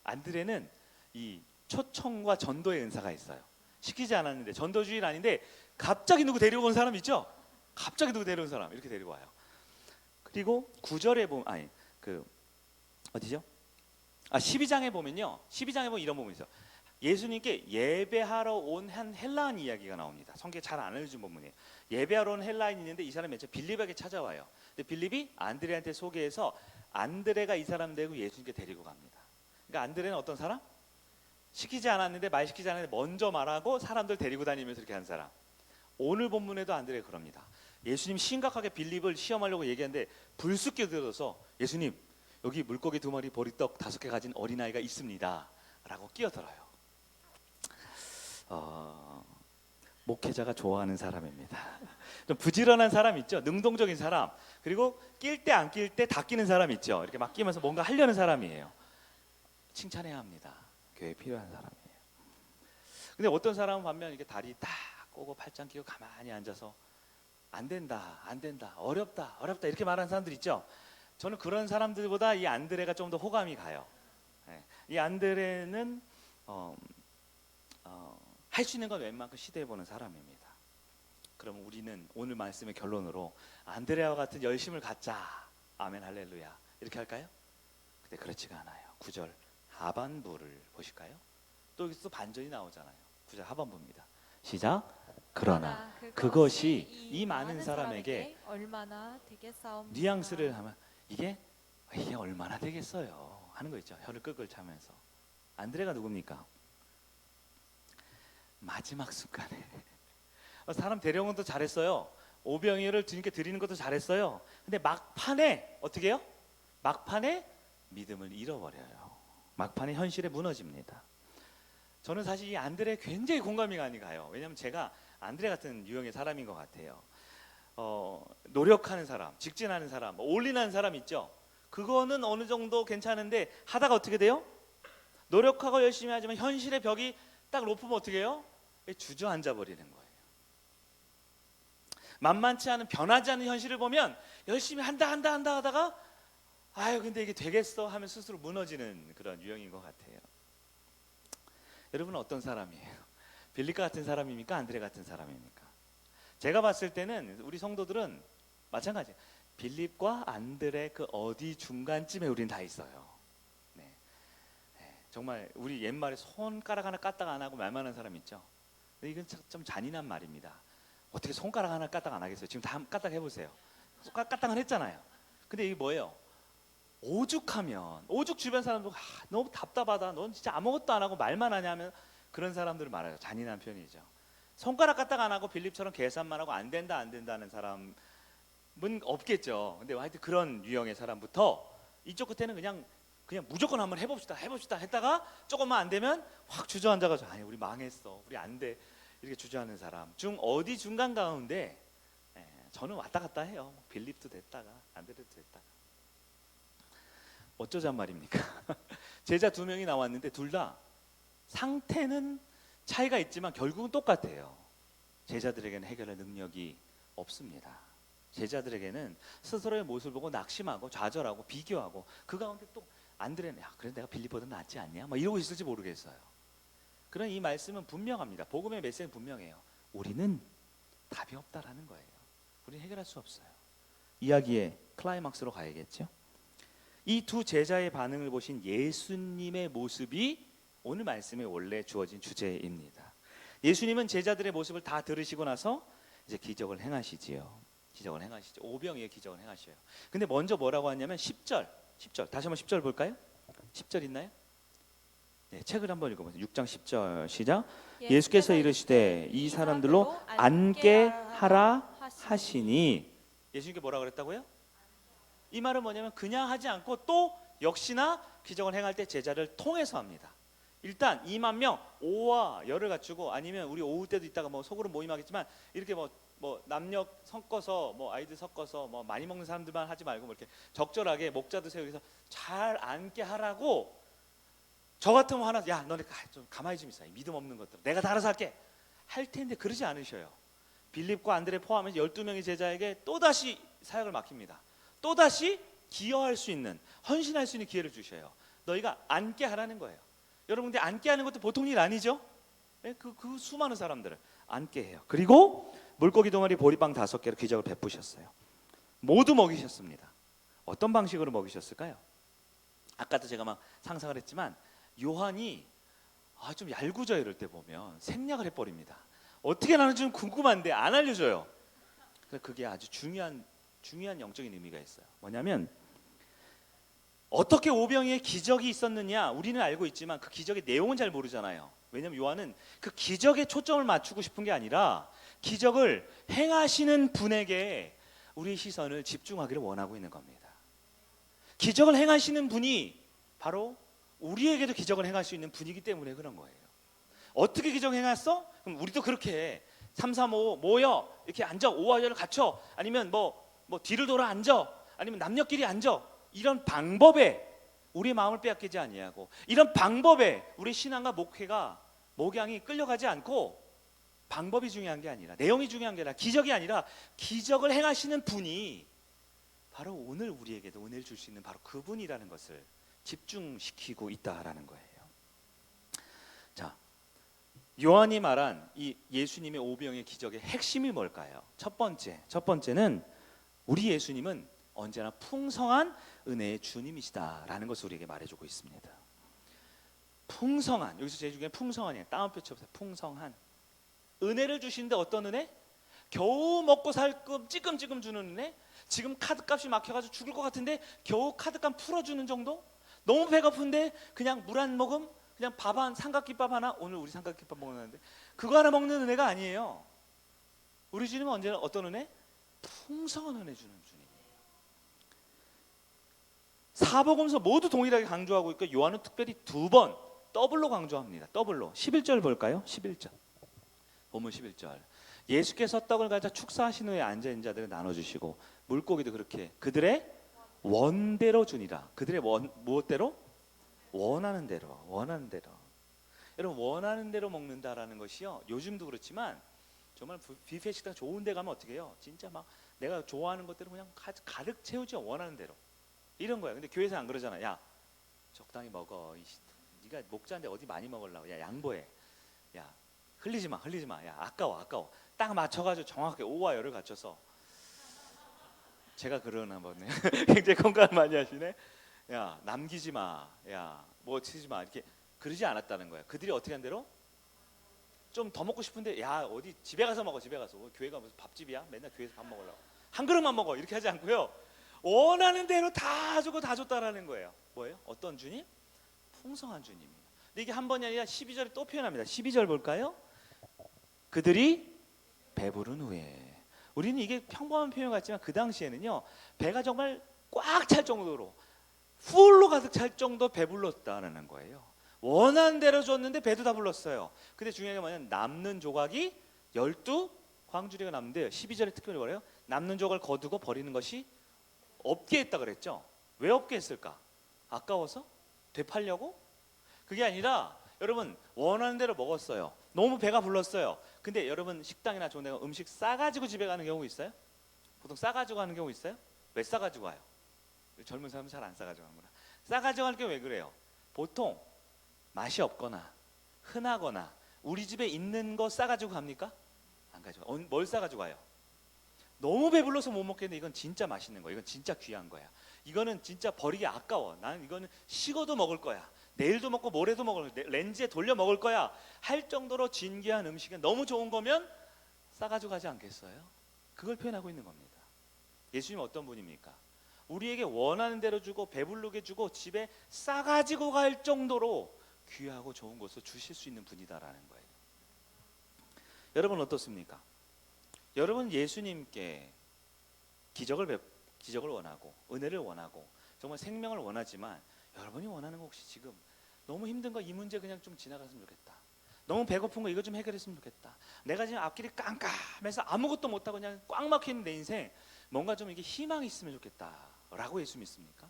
Speaker 1: 안드레는 이 초청과 전도의 은사가 있어요. 시키지 않았는데 전도주의는 아닌데 갑자기 누구 데리고 온 사람 있죠? 갑자기 누구 데려온 사람 이렇게 데리고 와요. 그리고 9절에 보면 어디죠? 12장에 보면요. 12장에 보면 이런 부분이 있어요. 예수님께 예배하러 온 한 헬라인 이야기가 나옵니다. 성경에 잘 안 알려준 부분이에요. 예배하러 온 헬라인이 있는데 이 사람이 빌립에게 찾아와요. 근데 빌립이 안드레한테 소개해서 안드레가 이 사람 데리고 예수님께 데리고 갑니다. 그러니까 안드레는 어떤 사람? 시키지 않았는데 말 시키지 않았는데 먼저 말하고 사람들 데리고 다니면서 이렇게 한 사람. 오늘 본문에도 안드레가 그럽니다. 예수님 심각하게 빌립을 시험하려고 얘기하는데 불쑥 끼어들어서 예수님 여기 물고기 2마리 보리떡 5개 가진 어린아이가 있습니다 라고 끼어들어요. 목회자가 좋아하는 사람입니다. 좀 부지런한 사람 있죠. 능동적인 사람. 그리고 낄 때 안 낄 때 다 끼는 사람 있죠. 이렇게 막 끼면서 뭔가 하려는 사람이에요. 칭찬해야 합니다. 교회에 필요한 사람이에요. 근데 어떤 사람은 반면 이렇게 다리 딱 꼬고 팔짱 끼고 가만히 앉아서 안 된다 어렵다 이렇게 말하는 사람들 있죠. 저는 그런 사람들보다 이 안드레가 좀 더 호감이 가요. 이 안드레는 할 수 있는 건 웬만큼 시도해보는 사람입니다. 그럼 우리는 오늘 말씀의 결론으로 안드레와 같은 열심을 갖자. 아멘 할렐루야. 이렇게 할까요? 근데 그렇지가 않아요. 9절 하반부를 보실까요? 또 여기서 반전이 나오잖아요. 9절 하반부입니다. 시작. 그러나 그것이 이 많은 사람에게
Speaker 2: 얼마나 되겠사옵니까?
Speaker 1: 뉘앙스를 하면 이게 얼마나 되겠어요 하는 거 있죠. 혀를 끌끌 차면서. 안드레가 누굽니까? 마지막 순간에 사람 데려온 것도 잘했어요. 오병이어를 주님께 드리는 것도 잘했어요. 근데 막판에 어떻게 해요? 막판에 믿음을 잃어버려요. 막판에 현실에 무너집니다. 저는 사실 이 안드레 굉장히 공감이 많이 가요. 왜냐하면 제가 안드레 같은 유형의 사람인 것 같아요. 노력하는 사람, 직진하는 사람, 올인하는 사람 있죠. 그거는 어느 정도 괜찮은데 하다가 어떻게 돼요? 노력하고 열심히 하지만 현실의 벽이 딱 높으면 어떻게 해요? 주저앉아 버리는 거예요. 만만치 않은 변하지 않는 현실을 보면 열심히 한다 하다가 아유 근데 이게 되겠어 하면 스스로 무너지는 그런 유형인 것 같아요. 여러분은 어떤 사람이에요? 빌립과 같은 사람입니까? 안드레 같은 사람입니까? 제가 봤을 때는 우리 성도들은 마찬가지예요. 빌립과 안드레 그 어디 중간쯤에 우리는 다 있어요. 네. 정말 우리 옛말에 손가락 하나 까딱 안 하고 말만 하는 사람 있죠. 근데 이건 좀 잔인한 말입니다. 어떻게 손가락 하나 까딱 안 하겠어요? 지금 다 까딱 해보세요. 까딱은 했잖아요. 근데 이게 뭐예요? 오죽하면 오죽 주변 사람들 너무 답답하다. 넌 진짜 아무것도 안 하고 말만 하냐면 그런 사람들을 말해요. 잔인한 편이죠. 손가락 까딱 안 하고 빌립처럼 계산만 하고 안 된다 하는 사람은 없겠죠. 근데 하여튼 그런 유형의 사람부터 이쪽 끝에는 그냥 무조건 한번 해봅시다 했다가 조금만 안 되면 확 주저앉아가지고 아니 우리 망했어 우리 안 돼 이렇게 주저하는 사람 중 어디 중간 가운데 저는 왔다 갔다 해요. 빌립도 됐다가 안드레도 됐다가 어쩌잔 말입니까? 제자 2명이 나왔는데 둘 다 상태는 차이가 있지만 결국은 똑같아요. 제자들에게는 해결할 능력이 없습니다. 제자들에게는 스스로의 모습을 보고 낙심하고 좌절하고 비교하고 그 가운데 또 안드레는 그래 내가 빌립보다 낫지 않냐? 막 이러고 있을지 모르겠어요. 그런 이 말씀은 분명합니다. 복음의 메시지는 분명해요. 우리는 답이 없다라는 거예요. 우리는 해결할 수 없어요. 이야기의 클라이막스로 가야겠죠. 이 두 제자의 반응을 보신 예수님의 모습이 오늘 말씀에 원래 주어진 주제입니다. 예수님은 제자들의 모습을 다 들으시고 나서 이제 기적을 행하시지요. 기적을 행하시죠. 오병이의 기적을 행하셔요. 근데 먼저 뭐라고 하냐면 10절 다시 한번 10절 볼까요? 10절 있나요? 네, 책을 한번 읽어보세요. 6장 10절 시작. 예수께서 이르시되 이 사람들로 앉게 하라 하시니 예수님께 뭐라 그랬다고요? 이 말은 뭐냐면 그냥 하지 않고 또 역시나 기적을 행할 때 제자를 통해서 합니다. 일단 2만 명 오와 열을 갖추고 아니면 우리 오후 때도 있다가 뭐 속으로 모임하겠지만 이렇게 뭐 남녀 섞어서 뭐 아이들 섞어서 뭐 많이 먹는 사람들만 하지 말고 뭐 이렇게 적절하게 목자도 세우고 잘 앉게 하라고. 저 같으면 하나 야 너네 좀 가만히 좀 있어. 믿음 없는 것들 내가 다 알아서 할게 할 텐데 그러지 않으셔요. 빌립과 안드레 포함해서 12명의 제자에게 또다시 사역을 맡깁니다. 또다시 기여할 수 있는 헌신할 수 있는 기회를 주셔요. 너희가 앉게 하라는 거예요. 여러분 근데 앉게 하는 것도 보통 일 아니죠? 네? 그 수많은 사람들을 앉게 해요. 그리고 물고기 동아리 보리빵 5개로 기적을 베푸셨어요. 모두 먹이셨습니다. 어떤 방식으로 먹이셨을까요? 아까도 제가 막 상상을 했지만 요한이 좀 얄궂어 이럴 때 보면 생략을 해버립니다. 어떻게 나는 좀 궁금한데 안 알려줘요. 그래서 그게 아주 중요한 영적인 의미가 있어요. 뭐냐면 어떻게 오병이의 기적이 있었느냐 우리는 알고 있지만 그 기적의 내용은 잘 모르잖아요. 왜냐하면 요한은 그 기적에 초점을 맞추고 싶은 게 아니라 기적을 행하시는 분에게 우리의 시선을 집중하기를 원하고 있는 겁니다. 기적을 행하시는 분이 바로 우리에게도 기적을 행할 수 있는 분이기 때문에 그런 거예요. 어떻게 기적 행했어? 그럼 우리도 그렇게 3, 4, 5 모여 이렇게 앉아 5와 열을 갖춰 아니면 뭐 뒤를 돌아 앉아 아니면 남녀끼리 앉아 이런 방법에 우리의 마음을 빼앗기지 아니하고 이런 방법에 우리 신앙과 목양이 끌려가지 않고 방법이 중요한 게 아니라 내용이 중요한 게 아니라 기적이 아니라 기적을 행하시는 분이 바로 오늘 우리에게도 은혜를 줄 수 있는 바로 그분이라는 것을 집중시키고 있다라는 거예요. 자, 요한이 말한 이 예수님의 오병의 기적의 핵심이 뭘까요? 첫 번째는 우리 예수님은 언제나 풍성한 은혜의 주님이시다라는 것을 우리에게 말해주고 있습니다. 풍성한, 여기서 제일 중요한 풍성한이에요. 따옴표 쳐보세요. 풍성한 은혜를 주시는데 어떤 은혜? 겨우 먹고 살끔 찌끔찌끔 주는 은혜? 지금 카드값이 막혀가지고 죽을 것 같은데 겨우 카드값 풀어주는 정도? 너무 배고픈데 그냥 물 한 모금? 그냥 밥 한 삼각김밥 하나? 오늘 우리 삼각김밥 먹는데 그거 하나 먹는 은혜가 아니에요. 우리 주님은 언제나 어떤 은혜? 풍성한 은혜 주는 주님이에요. 사복음서 모두 동일하게 강조하고 있고 요한은 특별히 2번 더블로 강조합니다. 더블로. 11절 볼까요? 11절. 본문 11절. 예수께서 떡을 가져 축사하신 후에 앉아있는 자들을 나눠주시고 물고기도 그렇게 그들의 원대로 주니라. 그들의 무엇대로? 원하는 대로. 원하는 대로. 여러분 원하는 대로 먹는다라는 것이요, 요즘도 그렇지만 정말 뷔페 식당 좋은 데 가면 어떻게 해요? 진짜 막 내가 좋아하는 것대로 그냥 가득 채우죠. 원하는 대로. 이런 거야. 근데 교회에서 안 그러잖아. 야 적당히 먹어. 네가 목자인데 어디 많이 먹으려고. 야 양보해. 야 흘리지 마. 야 아까워. 딱 맞춰가지고 정확하게 오와 열을 갖춰서. 제가 그러나 보네. 굉장히 공감 많이 하시네. 야 남기지 마. 야 뭐 치지 마. 이렇게 그러지 않았다는 거야. 그들이 어떻게 한 대로? 좀 더 먹고 싶은데 야 어디 집에 가서 먹어. 집에 가서. 교회가 무슨 밥집이야? 맨날 교회에서 밥 먹으려고. 한 그릇만 먹어. 이렇게 하지 않고요. 원하는 대로 다 주고 다 줬다라는 거예요. 뭐예요? 어떤 주님? 풍성한 주님이에요. 근데 이게 한 번이 아니라 12절에 또 표현합니다. 12절 볼까요? 그들이 배부른 후에. 우리는 이게 평범한 표현 같지만 그 당시에는요, 배가 정말 꽉 찰 정도로 풀로 가득 찰 정도 배불렀다는 거예요. 원하는 대로 줬는데 배도 다 불렀어요. 근데 중요한 게 뭐냐면 남는 조각이 12광주리가 남는데 12절에 특별히 뭐래요? 남는 조각을 거두고 버리는 것이 없게 했다 그랬죠. 왜 없게 했을까? 아까워서? 되팔려고? 그게 아니라 여러분 원하는 대로 먹었어요. 너무 배가 불렀어요. 근데 여러분 식당이나 좋은 데 음식 싸가지고 집에 가는 경우 있어요? 보통 싸가지고 가는 경우 있어요? 왜 싸가지고 가요? 젊은 사람은 잘 안 싸가지고 가는구나. 싸가지고 가는 게 왜 그래요? 보통 맛이 없거나 흔하거나 우리 집에 있는 거 싸가지고 갑니까? 안 가져가. 뭘 싸가지고 가요? 너무 배불러서 못 먹겠는데 이건 진짜 맛있는 거야. 이건 진짜 귀한 거야. 이거는 진짜 버리기 아까워. 나는 이거는 식어도 먹을 거야. 내일도 먹고 모레도 먹을 거야. 렌즈에 돌려 먹을 거야. 할 정도로 진귀한 음식은 너무 좋은 거면 싸가지고 가지 않겠어요? 그걸 표현하고 있는 겁니다. 예수님 어떤 분입니까? 우리에게 원하는 대로 주고 배부르게 주고 집에 싸가지고 갈 정도로 귀하고 좋은 것을 주실 수 있는 분이다라는 거예요. 여러분 어떻습니까? 여러분 예수님께 기적을 원하고 은혜를 원하고 정말 생명을 원하지만 여러분이 원하는 거 혹시 지금 너무 힘든 거 이 문제 그냥 좀 지나갔으면 좋겠다. 너무 배고픈 거 이거 좀 해결했으면 좋겠다. 내가 지금 앞길이 깜깜해서 아무것도 못하고 그냥 꽉 막히는 내 인생 뭔가 좀 이게 희망이 있으면 좋겠다라고 예수 믿습니까?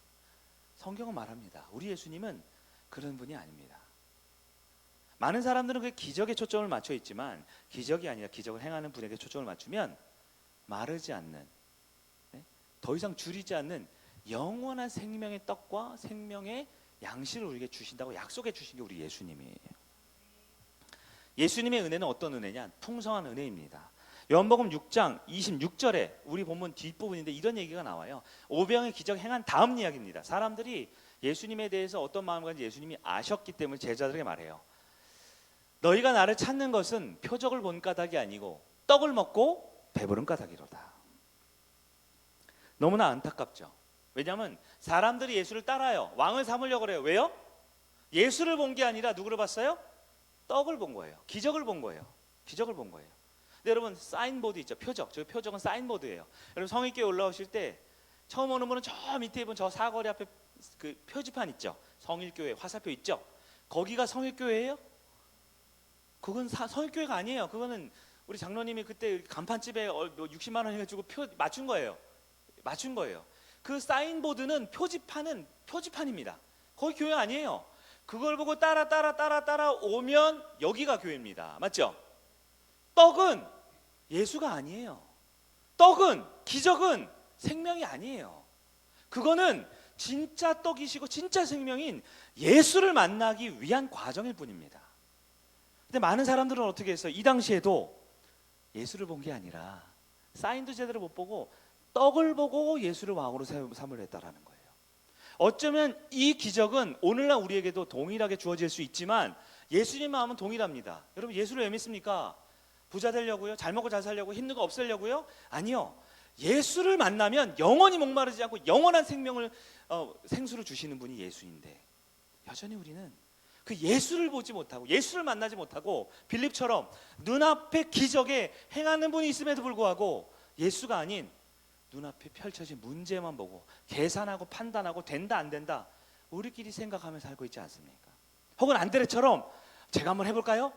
Speaker 1: 성경은 말합니다. 우리 예수님은 그런 분이 아닙니다. 많은 사람들은 그 기적에 초점을 맞춰 있지만 기적이 아니라 기적을 행하는 분에게 초점을 맞추면 마르지 않는, 더 이상 줄이지 않는 영원한 생명의 떡과 생명의 양식을 우리에게 주신다고 약속해 주신 게 우리 예수님이에요. 예수님의 은혜는 어떤 은혜냐? 풍성한 은혜입니다. 요한복음 6장 26절에 우리 본문 뒷부분인데 이런 얘기가 나와요. 오병의 기적 행한 다음 이야기입니다. 사람들이 예수님에 대해서 어떤 마음을 가진지 예수님이 아셨기 때문에 제자들에게 말해요. 너희가 나를 찾는 것은 표적을 본 까닭이 아니고 떡을 먹고 배부른 까닭이로다. 너무나 안타깝죠. 왜냐하면 사람들이 예수를 따라요. 왕을 삼으려고 그래요. 왜요? 예수를 본 게 아니라 누구를 봤어요? 떡을 본 거예요. 기적을 본 거예요. 기적을 본 거예요. 근데 여러분 사인보드 있죠. 표적. 저 표적은 사인보드예요. 여러분 성익교회 올라오실 때 처음 오는 분은 저 밑에 본 저 사거리 앞에 그 표지판 있죠. 성일교회 화살표 있죠. 거기가 성일교회예요? 그건 성일교회가 아니에요. 그거는 우리 장로님이 그때 간판집에 60만 원 해가지고 표 맞춘 거예요. 맞춘 거예요. 그 사인보드는 표지판입니다. 거기 교회 아니에요. 그걸 보고 따라 오면 여기가 교회입니다. 맞죠? 떡은 예수가 아니에요. 떡은 기적은 생명이 아니에요. 그거는 진짜 떡이시고 진짜 생명인 예수를 만나기 위한 과정일 뿐입니다. 근데 많은 사람들은 어떻게 했어요? 이 당시에도 예수를 본 게 아니라 사인도 제대로 못 보고 떡을 보고 예수를 왕으로 삼으려 했다라는 거예요. 어쩌면 이 기적은 오늘날 우리에게도 동일하게 주어질 수 있지만 예수님 마음은 동일합니다. 여러분, 예수를 왜 믿습니까? 부자 되려고요? 잘 먹고 잘 살려고? 힘든 거 없애려고요? 아니요. 예수를 만나면 영원히 목마르지 않고 영원한 생명을 생수를 주시는 분이 예수인데, 여전히 우리는 그 예수를 보지 못하고 예수를 만나지 못하고 빌립처럼 눈앞에 기적에 행하는 분이 있음에도 불구하고 예수가 아닌 눈앞에 펼쳐진 문제만 보고 계산하고 판단하고 된다 안 된다 우리끼리 생각하며 살고 있지 않습니까? 혹은 안드레처럼 제가 한번 해볼까요?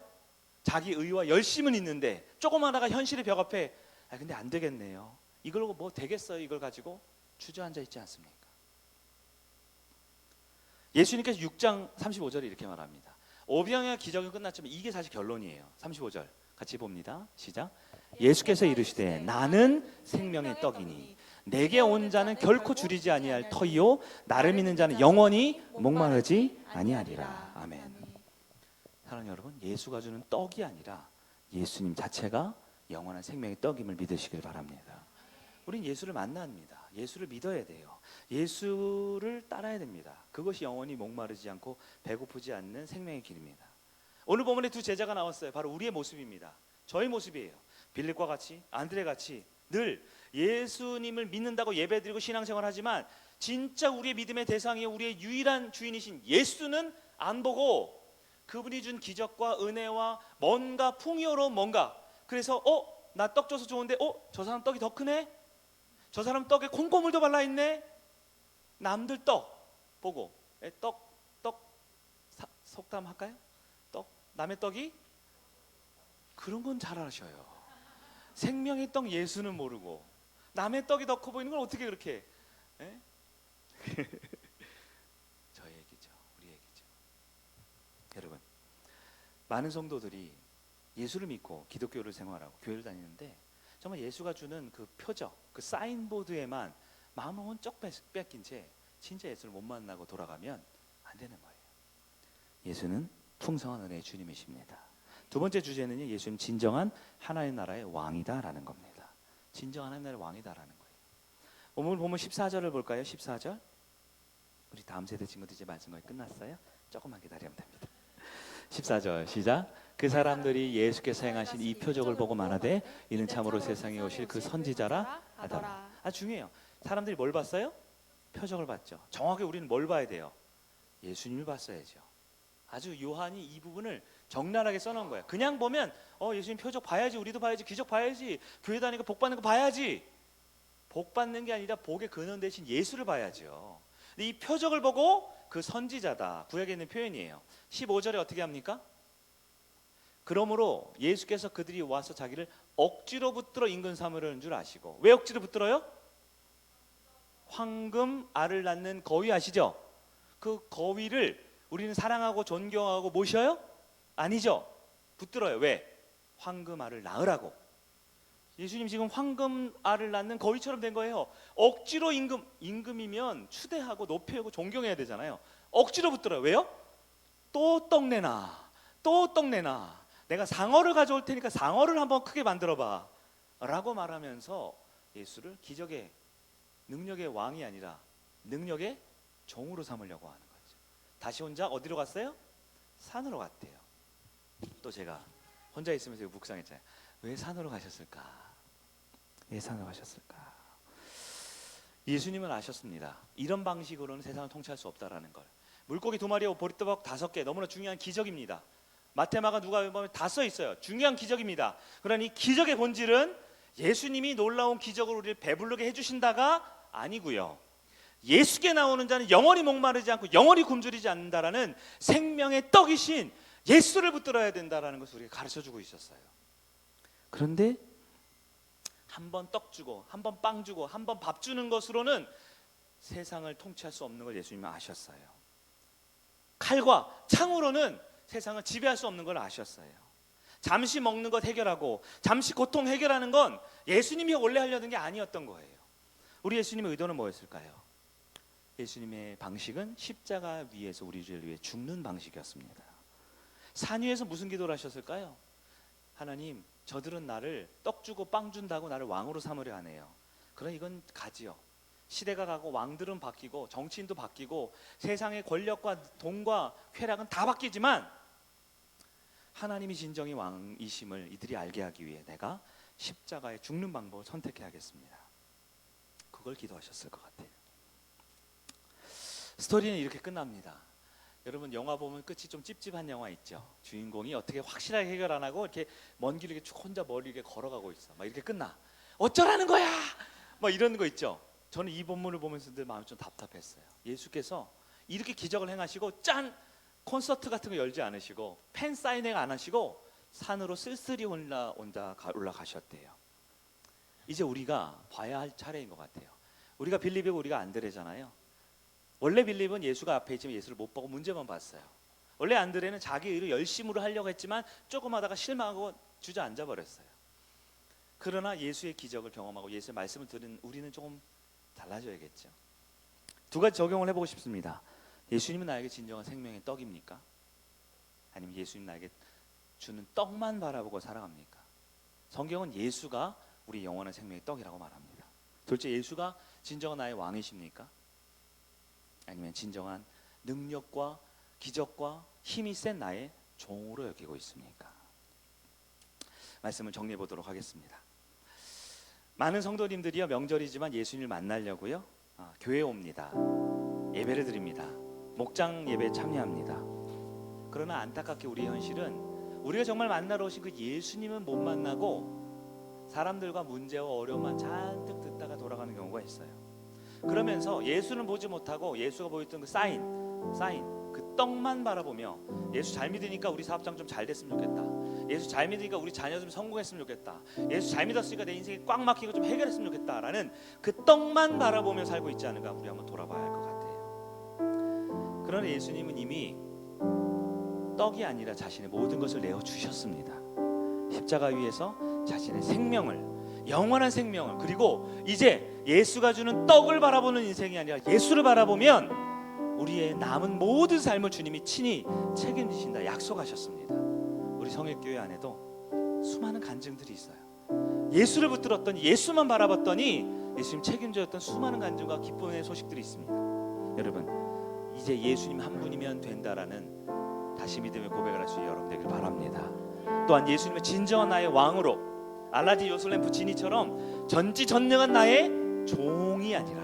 Speaker 1: 자기 의와 열심은 있는데 조금 하다가 현실의 벽 앞에 근데 안 되겠네요. 이걸 뭐 되겠어요? 이걸 가지고 주저앉아 있지 않습니까? 예수님께서 6장 35절에 이렇게 말합니다. 오병이어 기적은 끝났지만 이게 사실 결론이에요. 35절 같이 봅니다. 시작. 예수께서 이르시되 나는 생명의 떡이니 내게 온 자는 결코 줄이지 아니할 터이요 나를 믿는 자는 영원히 목마르지 아니하리라. 아멘. 사랑하는 여러분, 예수가 주는 떡이 아니라 예수님 자체가 영원한 생명의 떡임을 믿으시길 바랍니다. 우린 예수를 만나야 합니다. 예수를 믿어야 돼요. 예수를 따라야 됩니다. 그것이 영원히 목마르지 않고 배고프지 않는 생명의 길입니다. 오늘 본문에 두 제자가 나왔어요. 바로 우리의 모습입니다. 저의 모습이에요. 빌립과 같이, 안드레 같이 늘 예수님을 믿는다고 예배드리고 신앙생활 하지만 진짜 우리의 믿음의 대상이요 우리의 유일한 주인이신 예수는 안 보고 그분이 준 기적과 은혜와 뭔가 풍요로운 뭔가, 그래서 나 떡 줘서 좋은데 저 사람 떡이 더 크네? 저 사람 떡에 콩고물도 발라있네? 남들 떡 보고 속담 할까요? 남의 떡이? 그런 건 잘 아셔요. 생명의 떡 예수는 모르고 남의 떡이 더 커 보이는 걸 어떻게 그렇게 저의 얘기죠. 우리 얘기죠. 여러분, 많은 성도들이 예수를 믿고 기독교를 생활하고 교회를 다니는데 정말 예수가 주는 그 표적, 그 사인보드에만 마음을 혼쩍 뺏긴 채 진짜 예수를 못 만나고 돌아가면 안 되는 거예요. 예수는 풍성한 은혜의 주님이십니다. 두 번째 주제는요, 예수님 진정한 하나님 나라의 왕이다라는 겁니다. 진정한 하나님 나라의 왕이다라는 거예요. 오늘 보면 14절을 볼까요? 14절. 우리 다음 세대 친구들 이제 말씀 거의 끝났어요. 조금만 기다리면 됩니다. 14절 시작. 그 사람들이 예수께서 행하신 이 표적을 보고 말하되 이는 참으로 세상에 오실 그 선지자라 하더라. 중요해요. 사람들이 뭘 봤어요? 표적을 봤죠. 정확히 우리는 뭘 봐야 돼요? 예수님을 봤어야죠. 아주 요한이 이 부분을 적나라하게 써놓은 거예요. 그냥 보면 예수님 표적 봐야지, 우리도 봐야지, 기적 봐야지, 교회 다니고 복 받는 거 봐야지. 복 받는 게 아니라 복의 근원 대신 예수를 봐야죠. 근데 이 표적을 보고 그 선지자다, 구약에 있는 표현이에요. 15절에 어떻게 합니까? 그러므로 예수께서 그들이 와서 자기를 억지로 붙들어 임금 삼으려는 줄 아시고. 왜 억지로 붙들어요? 황금 알을 낳는 거위 아시죠? 그 거위를 우리는 사랑하고 존경하고 모셔요? 아니죠. 붙들어요. 왜? 황금 알을 낳으라고. 예수님 지금 황금 알을 낳는 거위처럼 된 거예요. 억지로 임금이면 추대하고 높여고 존경해야 되잖아요. 억지로 붙들어요. 왜요? 또 떡내나, 또 떡내나. 내가 상어를 가져올 테니까 상어를 한번 크게 만들어봐 라고 말하면서 예수를 기적의 능력의 왕이 아니라 능력의 종으로 삼으려고 하는 거죠. 다시 혼자 어디로 갔어요? 산으로 갔대요. 또 제가 혼자 있으면서 묵상했잖아요. 왜 산으로 가셨을까? 왜 산으로 가셨을까? 예수님은 아셨습니다. 이런 방식으로는 세상을 통치할 수 없다라는 걸. 물고기 2마리와 보리떡 5개, 너무나 중요한 기적입니다. 마태마가 누가 보면 다 써 있어요. 중요한 기적입니다. 그러니 이 기적의 본질은 예수님이 놀라운 기적으로 우리를 배부르게 해주신다가 아니고요. 예수께 나오는 자는 영원히 목마르지 않고 영원히 굶주리지 않는다라는 생명의 떡이신 예수를 붙들어야 된다라는 것을 우리가 가르쳐주고 있었어요. 그런데 한 번 떡 주고 한 번 빵 주고 한 번 밥 주는 것으로는 세상을 통치할 수 없는 걸 예수님은 아셨어요. 칼과 창으로는 세상을 지배할 수 없는 걸 아셨어요. 잠시 먹는 것 해결하고 잠시 고통 해결하는 건 예수님이 원래 하려는 게 아니었던 거예요. 우리 예수님의 의도는 뭐였을까요? 예수님의 방식은 십자가 위에서 우리 죄를 위해 죽는 방식이었습니다. 산 위에서 무슨 기도를 하셨을까요? 하나님, 저들은 나를 떡 주고 빵 준다고 나를 왕으로 삼으려 하네요. 그럼 이건 가지요. 시대가 가고 왕들은 바뀌고 정치인도 바뀌고 세상의 권력과 돈과 쾌락은 다 바뀌지만 하나님이 진정히 왕이심을 이들이 알게 하기 위해 내가 십자가에 죽는 방법을 선택해야겠습니다. 그걸 기도하셨을 것 같아요. 스토리는 이렇게 끝납니다. 여러분 영화 보면 끝이 좀 찝찝한 영화 있죠. 주인공이 어떻게 확실하게 해결 안 하고 이렇게 먼 길을 이렇게 쭉 혼자 멀리 이렇게 걸어가고 있어. 막 이렇게 끝나. 어쩌라는 거야? 막 이런 거 있죠. 저는 이 본문을 보면서 늘 마음이 좀 답답했어요. 예수께서 이렇게 기적을 행하시고 짠! 콘서트 같은 거 열지 않으시고 팬 사인회 안 하시고 산으로 쓸쓸히 올라가셨대요. 이제 우리가 봐야 할 차례인 것 같아요. 우리가 빌립이고 우리가 안드레잖아요. 원래 빌립은 예수가 앞에 있지만 예수를 못 보고 문제만 봤어요. 원래 안드레는 자기 일을 열심으로 하려고 했지만 조금 하다가 실망하고 주저앉아 버렸어요. 그러나 예수의 기적을 경험하고 예수의 말씀을 들은 우리는 조금 달라져야겠죠. 두 가지 적용을 해보고 싶습니다. 예수님은 나에게 진정한 생명의 떡입니까? 아니면 예수님 나에게 주는 떡만 바라보고 살아갑니까? 성경은 예수가 우리 영원한 생명의 떡이라고 말합니다. 둘째, 예수가 진정한 나의 왕이십니까? 아니면 진정한 능력과 기적과 힘이 센 나의 종으로 여기고 있습니까? 말씀을 정리해 보도록 하겠습니다. 많은 성도님들이요, 명절이지만 예수님을 만나려고요 교회에 옵니다. 예배를 드립니다. 목장 예배에 참여합니다. 그러나 안타깝게 우리의 현실은 우리가 정말 만나러 오신 그 예수님은 못 만나고 사람들과 문제와 어려움만 잔뜩 듣다가 돌아가는 경우가 있어요. 그러면서 예수는 보지 못하고 예수가 보였던 그 사인 그 떡만 바라보며 예수 잘 믿으니까 우리 사업장 좀 잘 됐으면 좋겠다. 예수 잘 믿으니까 우리 자녀 좀 성공했으면 좋겠다. 예수 잘 믿었으니까 내 인생이 꽉 막힌 거 좀 해결했으면 좋겠다라는 그 떡만 바라보며 살고 있지 않은가 우리 한번 돌아봐야 할 것 같아요. 그러나 예수님은 이미 떡이 아니라 자신의 모든 것을 내어주셨습니다. 십자가 위에서 자신의 생명을, 영원한 생명을, 그리고 이제 예수가 주는 떡을 바라보는 인생이 아니라 예수를 바라보면 우리의 남은 모든 삶을 주님이 친히 책임지신다 약속하셨습니다. 우리 성일교회 안에도 수많은 간증들이 있어요. 예수를 붙들었더니, 예수만 바라봤더니 예수님 책임져줬던 수많은 간증과 기쁨의 소식들이 있습니다. 여러분, 이제 예수님 한 분이면 된다라는 다시 믿음의 고백을 할 수 있는 여러분 되길 바랍니다. 또한 예수님의 진정한 나의 왕으로 알라딘 요술램프 지니처럼 전지전능한 나의 종이 아니라,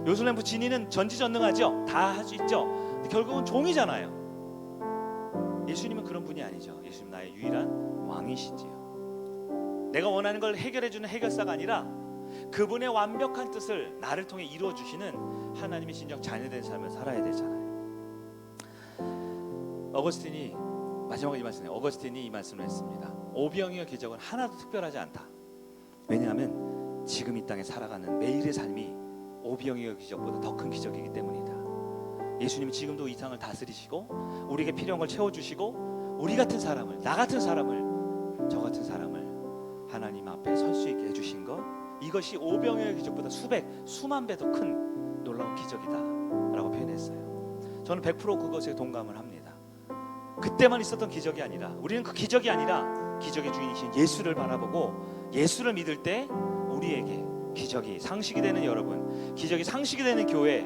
Speaker 1: 요술램프 지니는 전지전능하죠. 다 할 수 있죠. 근데 결국은 종이잖아요. 예수님은 그런 분이 아니죠. 예수님 나의 유일한 왕이시지요. 내가 원하는 걸 해결해주는 해결사가 아니라 그분의 완벽한 뜻을 나를 통해 이루어주시는 하나님의 진정 자녀된 삶을 살아야 되잖아요. 어거스틴이 마지막에 이 말씀이에요. 어거스틴이 이 말씀을 했습니다. 오병이어 기적은 하나도 특별하지 않다. 왜냐하면 지금 이 땅에 살아가는 매일의 삶이 오병이어 기적보다 더 큰 기적이기 때문이다. 예수님이 지금도 이 땅을 다스리시고 우리에게 필요한 걸 채워주시고 우리 같은 사람을, 나 같은 사람을, 저 같은 사람을 하나님 앞에 설 수 있게 해주신 것, 이것이 오병이어 기적보다 수만 배 더 큰 놀라운 기적이다 라고 표현했어요. 저는 100% 그것에 동감을 합니다. 그때만 있었던 기적이 아니라, 우리는 그 기적이 아니라 기적의 주인이신 예수를 바라보고 예수를 믿을 때 우리에게 기적이 상식이 되는 여러분, 기적이 상식이 되는 교회,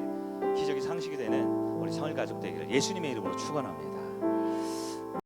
Speaker 1: 기적이 상식이 되는 우리 성일 가족 되기를 예수님의 이름으로 축원합니다.